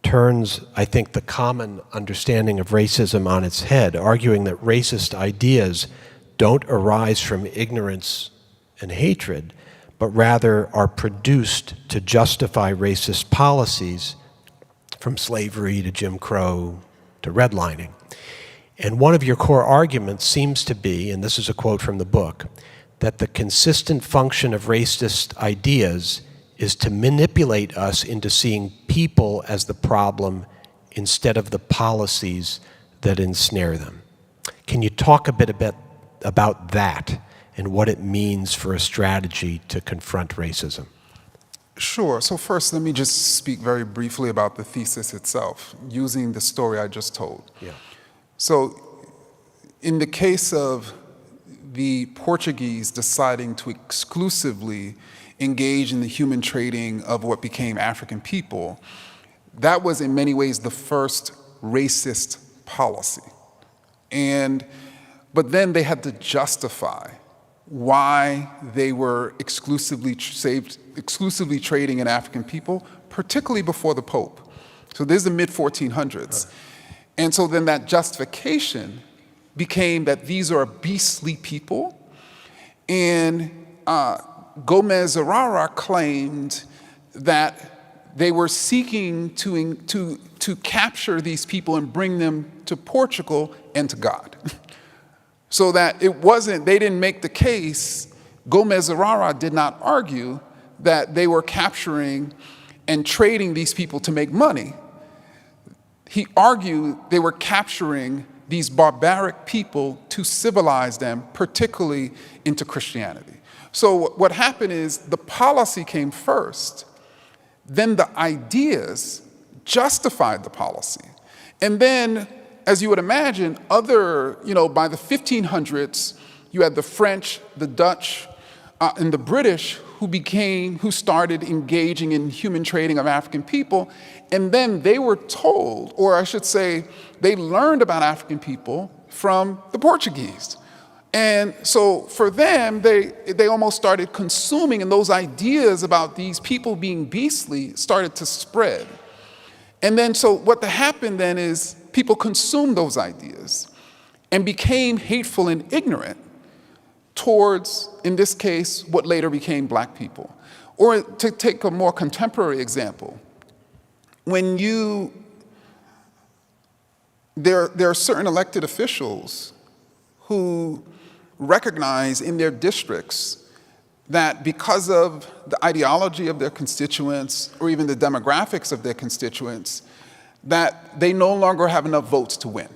turns, I think, the common understanding of racism on its head, arguing that racist ideas don't arise from ignorance and hatred, but rather are produced to justify racist policies, from slavery to Jim Crow to redlining. And one of your core arguments seems to be, and this is a quote from the book, that the consistent function of racist ideas is to manipulate us into seeing people as the problem instead of the policies that ensnare them. Can you talk a bit about that and what it means for a strategy to confront racism? Sure. So first, let me just speak very briefly about the thesis itself, using the story I just told. Yeah. So in the case of the Portuguese deciding to exclusively engage in the human trading of what became African people, that was in many ways the first racist policy. But then they had to justify why they were exclusively trading in African people, particularly before the Pope. So this is the mid-1400s. And so then that justification became that these are beastly people. And Gomez Zerara claimed that they were seeking to capture these people and bring them to Portugal and to God. So that it wasn't, they didn't make the case, Gomez Zerara did not argue that they were capturing and trading these people to make money. He argued they were capturing these barbaric people to civilize them, particularly into Christianity. So what happened is the policy came first, then the ideas justified the policy. And then, as you would imagine, by the 1500s, you had the French, the Dutch, and the British who started engaging in human trading of African people, and then they were told, or I should say, they learned about African people from the Portuguese. And so for them, they almost started consuming, and those ideas about these people being beastly started to spread. And then so what happened then is people consumed those ideas and became hateful and ignorant towards, in this case, what later became black people. Or to take a more contemporary example, there are certain elected officials who recognize in their districts that because of the ideology of their constituents or even the demographics of their constituents, that they no longer have enough votes to win.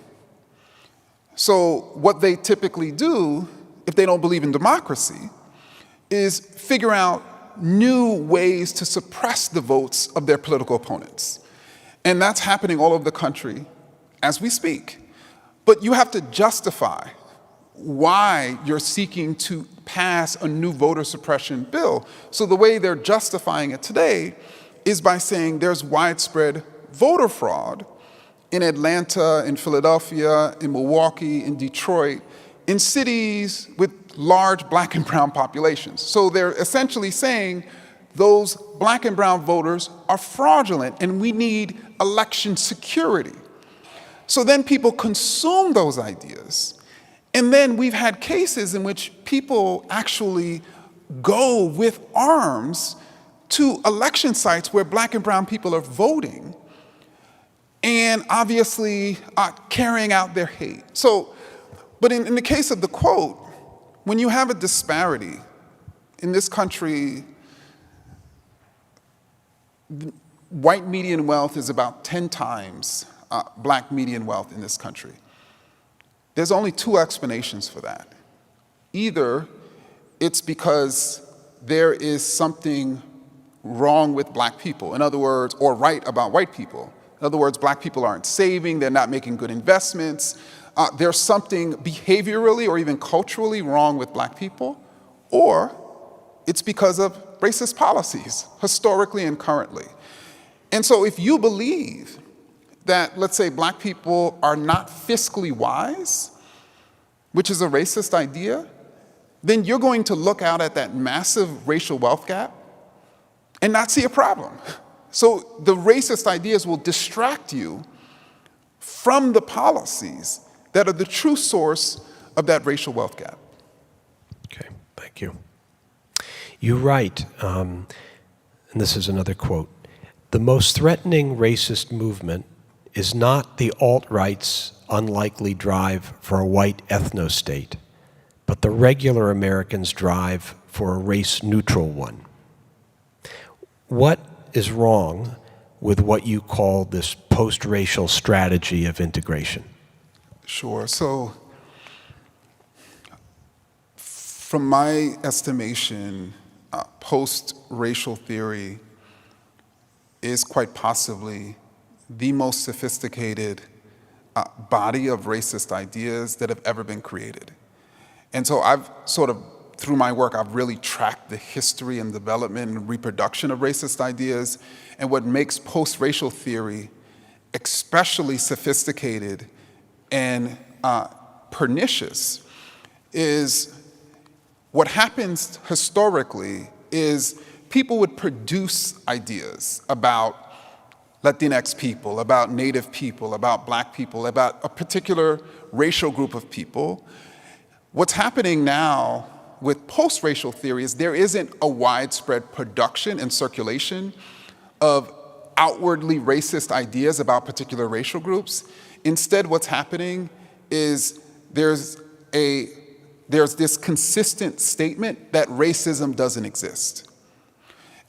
So what they typically do, if they don't believe in democracy, is figure out new ways to suppress the votes of their political opponents. And that's happening all over the country as we speak. But you have to justify why you're seeking to pass a new voter suppression bill. So the way they're justifying it today is by saying there's widespread voter fraud in Atlanta, in Philadelphia, in Milwaukee, in Detroit, in cities with large black and brown populations. So they're essentially saying those black and brown voters are fraudulent and we need election security. So then people consume those ideas. And then we've had cases in which people actually go with arms to election sites where black and brown people are voting and obviously carrying out their hate. So, but in the case of the quote, when you have a disparity in this country, white median wealth is about 10 times black median wealth in this country. There's only two explanations for that. Either it's because there is something wrong with black people, in other words, or right about white people. In other words, black people aren't saving, they're not making good investments. There's something behaviorally or even culturally wrong with black people, or it's because of racist policies, historically and currently. And so if you believe that, let's say, black people are not fiscally wise, which is a racist idea, then you're going to look out at that massive racial wealth gap and not see a problem. So the racist ideas will distract you from the policies that are the true source of that racial wealth gap. Okay, thank you. You write, and this is another quote, "The most threatening racist movement is not the alt-right's unlikely drive for a white ethno-state, but the regular Americans' drive for a race-neutral one." What is wrong with what you call this post-racial strategy of integration? Sure. So, from my estimation, post-racial theory is quite possibly the most sophisticated body of racist ideas that have ever been created. And so I've sort of, through my work, I've really tracked the history and development and reproduction of racist ideas. And what makes post-racial theory especially sophisticated and pernicious is what happens historically is people would produce ideas about Latinx people, about Native people, about black people, about a particular racial group of people. What's happening now with post-racial theory is there isn't a widespread production and circulation of outwardly racist ideas about particular racial groups. Instead, what's happening is there's this consistent statement that racism doesn't exist.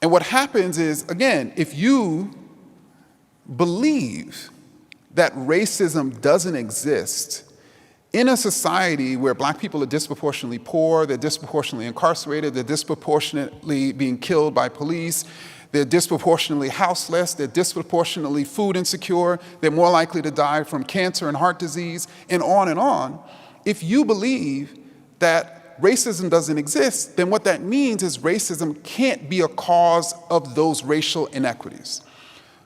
And what happens is, again, if you believe that racism doesn't exist in a society where black people are disproportionately poor, they're disproportionately incarcerated, they're disproportionately being killed by police, they're disproportionately houseless, they're disproportionately food insecure, they're more likely to die from cancer and heart disease, and on, if you believe that racism doesn't exist, then what that means is racism can't be a cause of those racial inequities.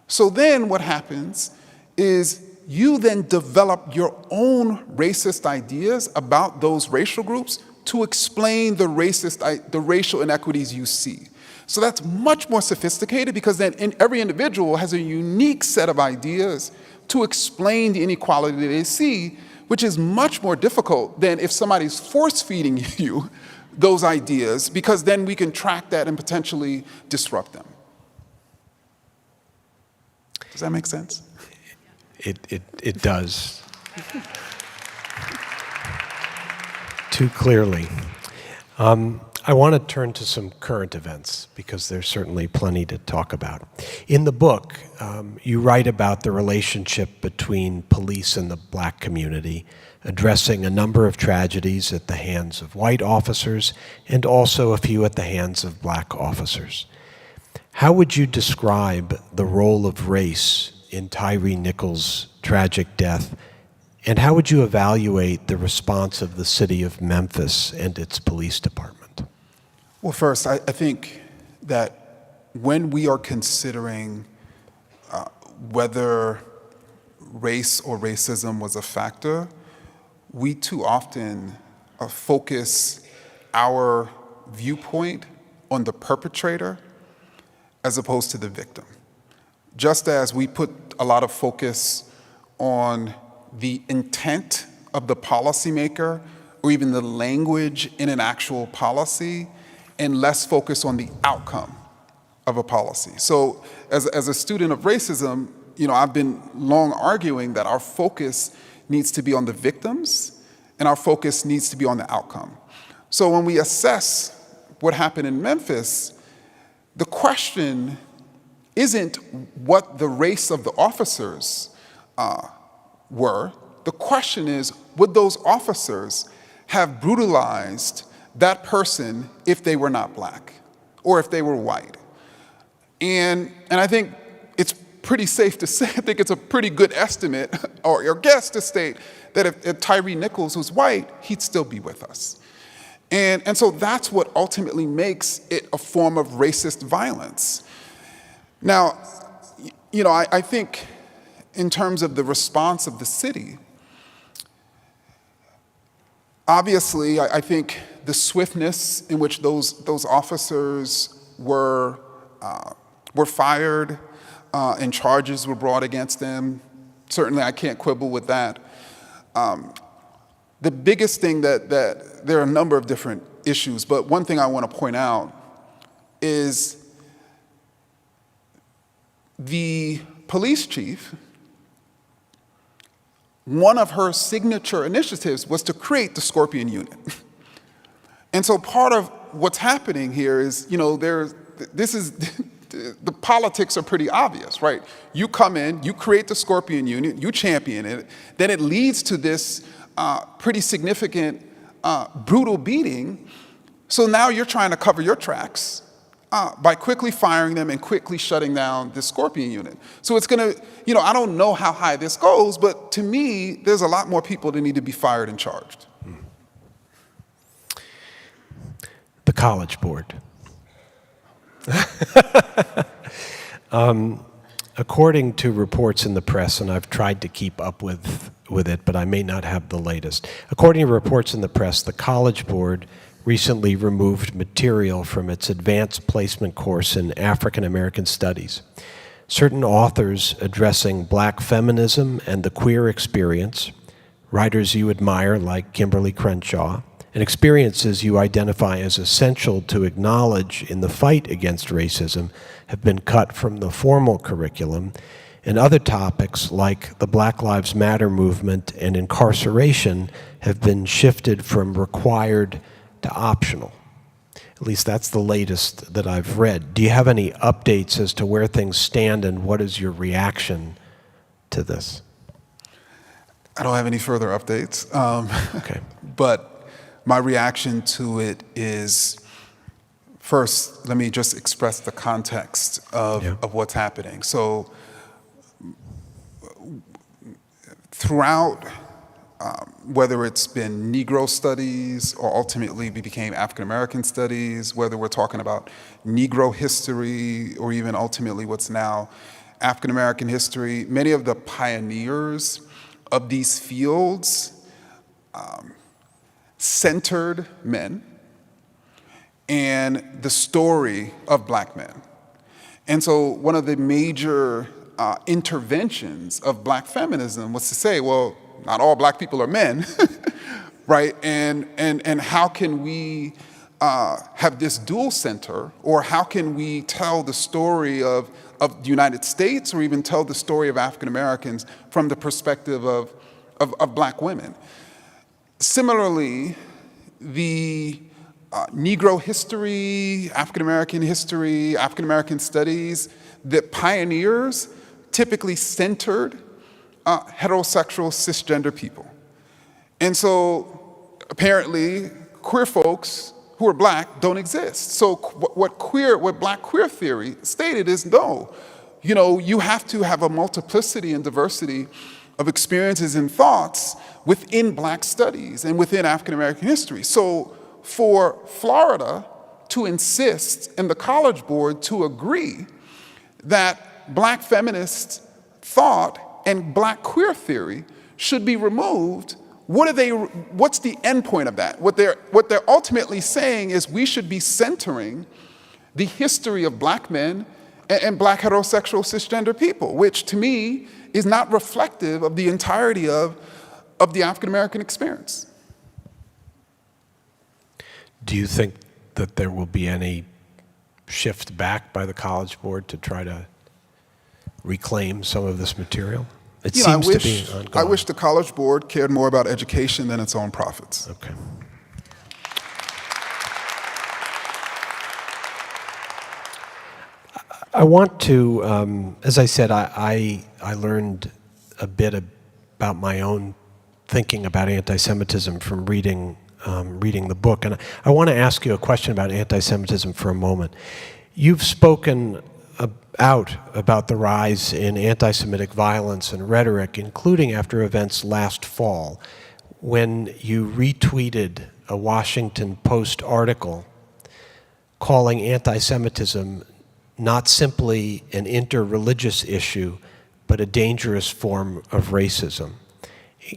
So then what happens is you then develop your own racist ideas about those racial groups to explain the racial inequities you see. So that's much more sophisticated because then every individual has a unique set of ideas to explain the inequality that they see, which is much more difficult than if somebody's force-feeding you those ideas, because then we can track that and potentially disrupt them. Does that make sense? It does. Too clearly. I want to turn to some current events because there's certainly plenty to talk about. In the book, you write about the relationship between police and the black community, addressing a number of tragedies at the hands of white officers and also a few at the hands of black officers. How would you describe the role of race in Tyree Nichols' tragic death, and how would you evaluate the response of the city of Memphis and its police department? Well, first, I think that when we are considering whether race or racism was a factor, we too often focus our viewpoint on the perpetrator as opposed to the victim. Just as we put a lot of focus on the intent of the policymaker or even the language in an actual policy, and less focus on the outcome of a policy. So as a student of racism, I've been long arguing that our focus needs to be on the victims and our focus needs to be on the outcome. So when we assess what happened in Memphis, the question isn't what the race of the officers were. The question is, would those officers have brutalized that person if they were not black or if they were white? And I think it's pretty safe to say, I think it's a pretty good estimate or guess to state that if Tyree Nichols was white, he'd still be with us. And so that's what ultimately makes it a form of racist violence. Now, I think in terms of the response of the city, obviously, I think the swiftness in which those officers were fired and charges were brought against them, certainly I can't quibble with that. The biggest thing that there are a number of different issues, but one thing I want to point out is the police chief, one of her signature initiatives was to create the Scorpion Unit. And so part of what's happening here is, the politics are pretty obvious, right? You come in, you create the Scorpion Unit, you champion it, then it leads to this pretty significant brutal beating. So now you're trying to cover your tracks by quickly firing them and quickly shutting down the Scorpion Unit. So it's gonna, I don't know how high this goes, but to me, there's a lot more people that need to be fired and charged. The College Board. According to reports in the press, and I've tried to keep up with it, but I may not have the latest. According to reports in the press, the College Board recently removed material from its advanced placement course in African American Studies. Certain authors addressing black feminism and the queer experience, writers you admire like Kimberly Crenshaw, and experiences you identify as essential to acknowledge in the fight against racism have been cut from the formal curriculum, and other topics like the Black Lives Matter movement and incarceration have been shifted from required to optional. At least that's the latest that I've read. Do you have any updates as to where things stand and what is your reaction to this? I don't have any further updates. Okay. But my reaction to it is, first, let me just express the context of what's happening. So throughout, whether it's been Negro studies or ultimately we became African American studies, whether we're talking about Negro history or even ultimately what's now African American history, many of the pioneers of these fields centered men and the story of black men. And so one of the major interventions of black feminism was to say, well, not all black people are men, right? And how can we have this dual center, or how can we tell the story of the United States or even tell the story of African Americans from the perspective of black women? Similarly, the Negro history, African American studies, the pioneers typically centered heterosexual cisgender people. And so apparently queer folks who are black don't exist. So what black queer theory stated is no, you have to have a multiplicity and diversity of experiences and thoughts within black studies and within African American history. So for Florida to insist and the College Board to agree that black feminist thought and black queer theory should be removed what's the end point of that? What they're ultimately saying is we should be centering the history of black men and black heterosexual cisgender people, which to me is not reflective of the entirety of the African American experience. Do you think that there will be any shift back by the College Board to try to reclaim some of this material? It seems to be ongoing. I wish the College Board cared more about education than its own profits. Okay. I want to, as I said, I learned a bit about my own thinking about anti-Semitism from reading the book. And I want to ask you a question about anti-Semitism for a moment. You've spoken out about the rise in anti-Semitic violence and rhetoric, including after events last fall, when you retweeted a Washington Post article calling anti-Semitism not simply an interreligious issue, but a dangerous form of racism.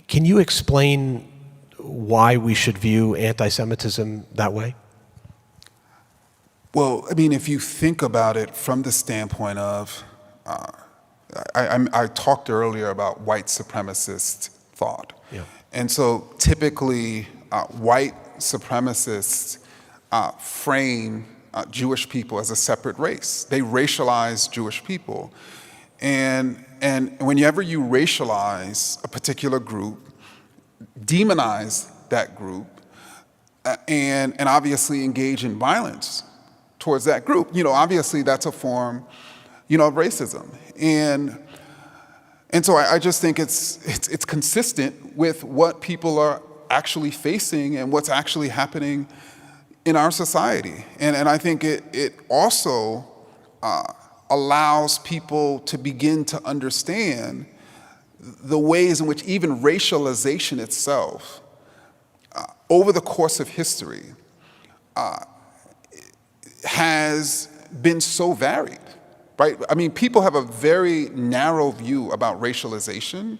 Can you explain why we should view anti-Semitism that way? Well, I mean, if you think about it from the standpoint of, I talked earlier about white supremacist thought. Yeah. And so typically, white supremacists frame Jewish people as a separate race. They racialize Jewish people. And whenever you racialize a particular group, demonize that group, and obviously engage in violence towards that group, obviously that's a form, of racism. And so I just think it's consistent with what people are actually facing and what's actually happening in our society. And I think it also allows people to begin to understand the ways in which even racialization itself, over the course of history, has been so varied, right? I mean, people have a very narrow view about racialization,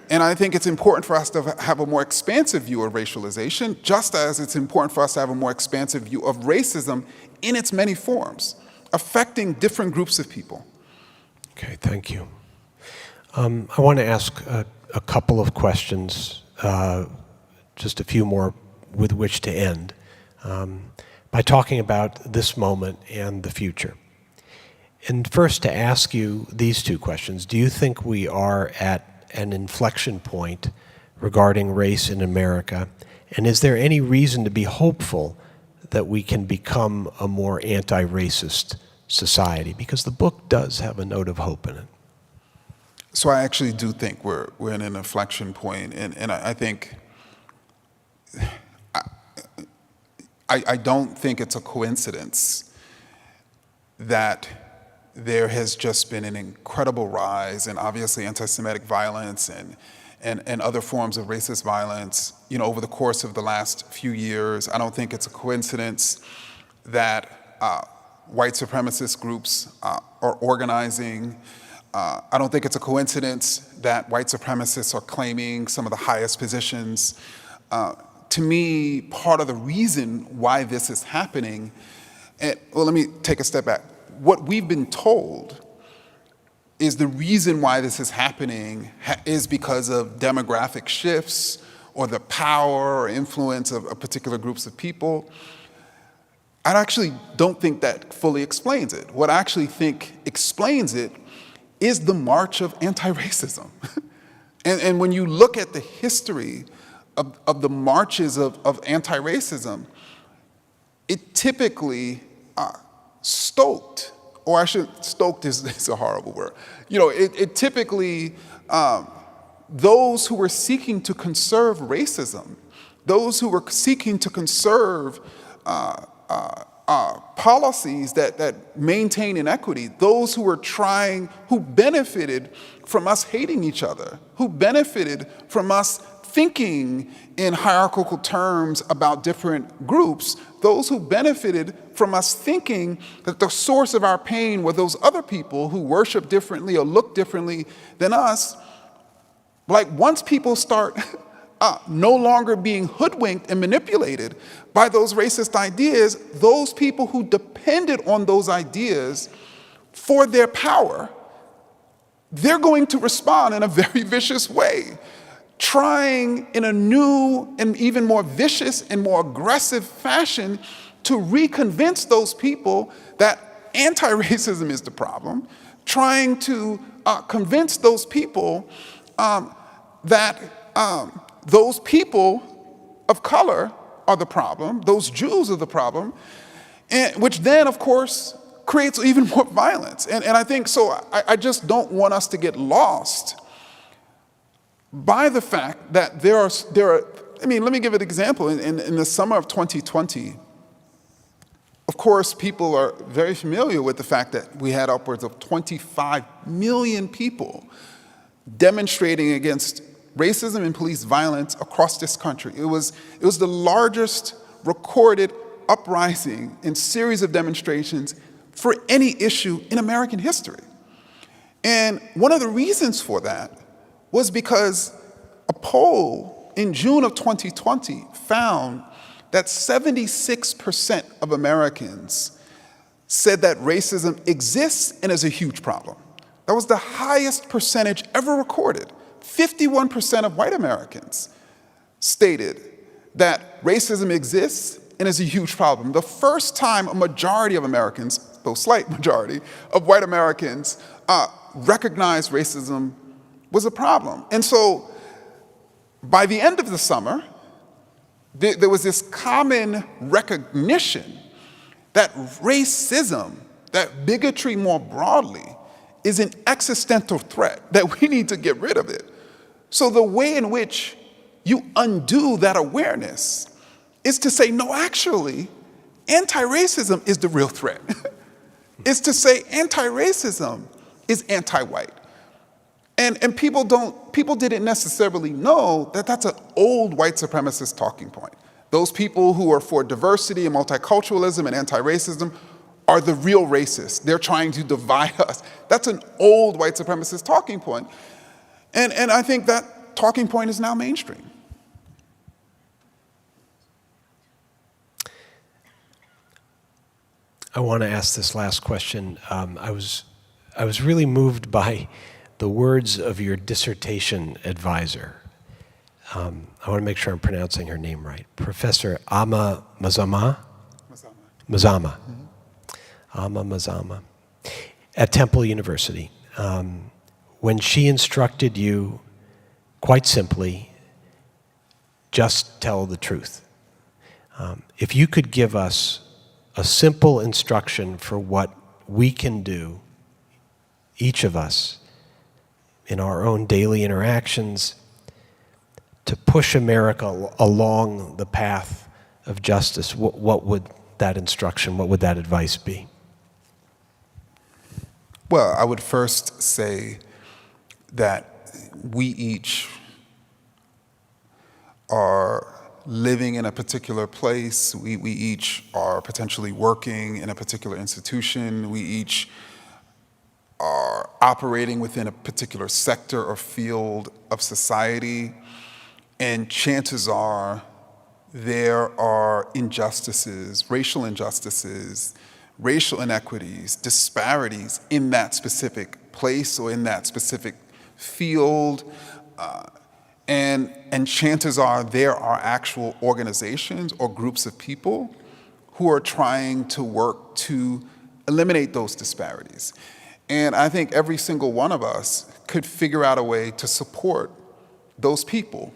and I think it's important for us to have a more expansive view of racialization, just as it's important for us to have a more expansive view of racism in its many forms, affecting different groups of people. Okay, thank you. I want to ask a couple of questions, just a few more with which to end, by talking about this moment and the future. And first, to ask you these two questions. Do you think we are at an inflection point regarding race in America? And is there any reason to be hopeful that we can become a more anti-racist society? Because the book does have a note of hope in it. So I actually do think we're in an inflection point, and I think I don't think it's a coincidence that there has just been an incredible rise in obviously anti-Semitic violence and other forms of racist violence, over the course of the last few years. I don't think it's a coincidence that white supremacist groups are organizing. I don't think it's a coincidence that white supremacists are claiming some of the highest positions. To me, part of the reason why this is happening, let me take a step back. What we've been told is the reason why this is happening is because of demographic shifts or the power or influence of particular groups of people. I actually don't think that fully explains it. What I actually think explains it is the march of anti-racism. And when you look at the history of the marches of anti-racism, it typically stoked is a horrible word. It typically, those who were seeking to conserve racism, those who were seeking to conserve policies that maintain inequity, those who benefited from us hating each other, who benefited from us thinking in hierarchical terms about different groups, those who benefited from us thinking that the source of our pain were those other people who worship differently or look differently than us. Like, once people start no longer being hoodwinked and manipulated by those racist ideas, those people who depended on those ideas for their power, they're going to respond in a very vicious way, trying in a new and even more vicious and more aggressive fashion to reconvince those people that anti-racism is the problem, trying to convince those people that those people of color are the problem, those Jews are the problem, and which then, of course, creates even more violence. And I think so. I just don't want us to get lost by the fact that there are. I mean, let me give an example. In the summer of 2020, of course, people are very familiar with the fact that we had upwards of 25 million people demonstrating against racism and police violence across this country. It was the largest recorded uprising and series of demonstrations for any issue in American history. And one of the reasons for that was because a poll in June of 2020 found that 76% of Americans said that racism exists and is a huge problem. That was the highest percentage ever recorded. 51% of white Americans stated that racism exists and is a huge problem. The first time a majority of Americans, though slight majority, of white Americans recognized racism was a problem. And so by the end of the summer, there was this common recognition that racism, that bigotry more broadly, is an existential threat, that we need to get rid of it. So the way in which you undo that awareness is to say, no, actually, anti-racism is the real threat. It's to say anti-racism is anti-white. And people didn't necessarily know that that's an old white supremacist talking point. Those people who are for diversity and multiculturalism and anti-racism are the real racists. They're trying to divide us. That's an old white supremacist talking point. And I think that talking point is now mainstream. I want to ask this last question. I was really moved by the words of your dissertation advisor. I want to make sure I'm pronouncing her name right. Professor Ama Mazama? Mazama. Ama Mazama. At Temple University. When she instructed you, quite simply, just tell the truth. If you could give us a simple instruction for what we can do, each of us, in our own daily interactions, to push America along the path of justice, what would that instruction, what would that advice be? Well, I would first say that we each are living in a particular place. We each are potentially working in a particular institution. We each are operating within a particular sector or field of society. And chances are there are injustices, racial inequities, disparities in that specific place or in that specific field. And chances are there are actual organizations or groups of people who are trying to work to eliminate those disparities. And I think every single one of us could figure out a way to support those people.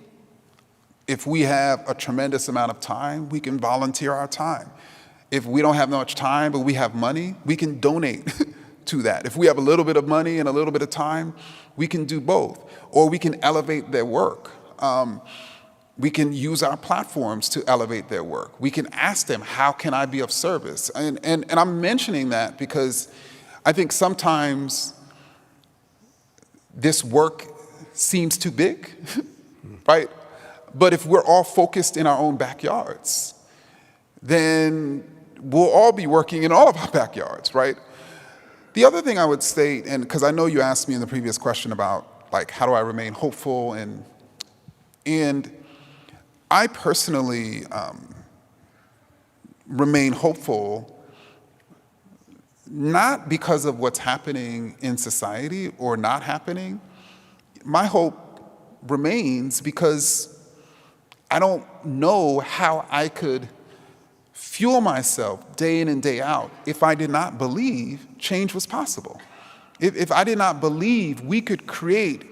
If we have a tremendous amount of time, we can volunteer our time. If we don't have much time, but we have money, we can donate to that. If we have a little bit of money and a little bit of time, we can do both. Or we can elevate their work. We can use our platforms to elevate their work. We can ask them, how can I be of service? And I'm mentioning that because I think sometimes this work seems too big, right? But if we're all focused in our own backyards, then we'll all be working in all of our backyards, right? The other thing I would state, and because I know you asked me in the previous question about, like, how do I remain hopeful, and I personally remain hopeful, not because of what's happening in society or not happening. My hope remains because I don't know how I could fuel myself day in and day out if I did not believe change was possible. If I did not believe we could create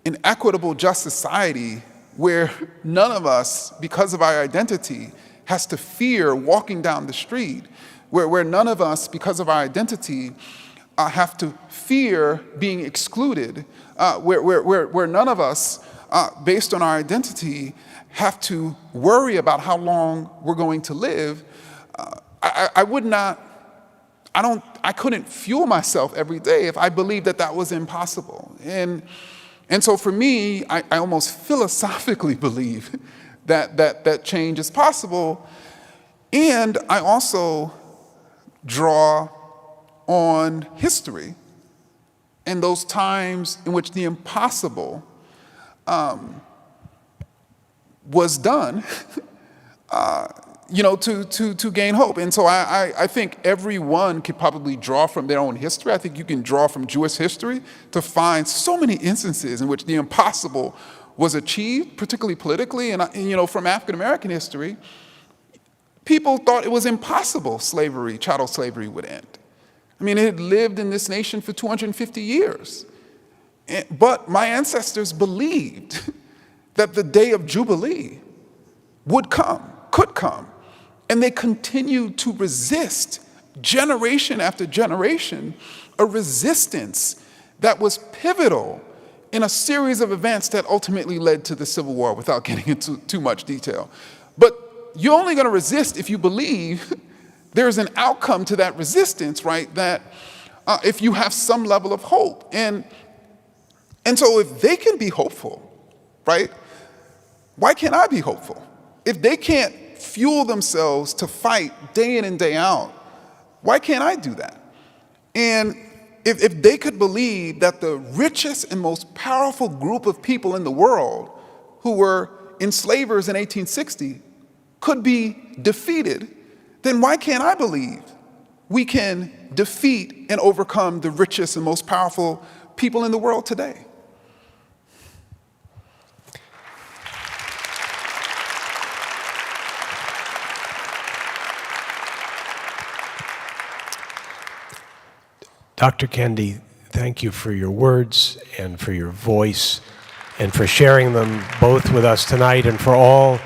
an equitable, just society where none of us, because of our identity, has to fear walking down the street, where none of us, because of our identity, have to fear being excluded, where none of us, based on our identity, have to worry about how long we're going to live, I couldn't fuel myself every day if I believed that that was impossible. And so for me, I almost philosophically believe that change is possible. And I also draw on history and those times in which the impossible was done, to gain hope. And so I think everyone could probably draw from their own history. I think you can draw from Jewish history to find so many instances in which the impossible was achieved, particularly politically. And from African American history, people thought it was impossible chattel slavery would end. I mean, it had lived in this nation for 250 years. But my ancestors believed that the day of Jubilee would come, could come. And they continued to resist, generation after generation, a resistance that was pivotal in a series of events that ultimately led to the Civil War, without getting into too much detail. But you're only going to resist if you believe there's an outcome to that resistance, right? That if you have some level of hope. And so if they can be hopeful, right? Why can't I be hopeful? If they can't fuel themselves to fight day in and day out, why can't I do that? And if they could believe that the richest and most powerful group of people in the world who were enslavers in 1860 could be defeated, then why can't I believe we can defeat and overcome the richest and most powerful people in the world today? Dr. Kendi, thank you for your words and for your voice and for sharing them both with us tonight and for all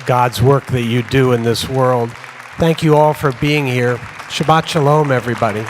God's work that you do in this world. Thank you all for being here. Shabbat Shalom, everybody.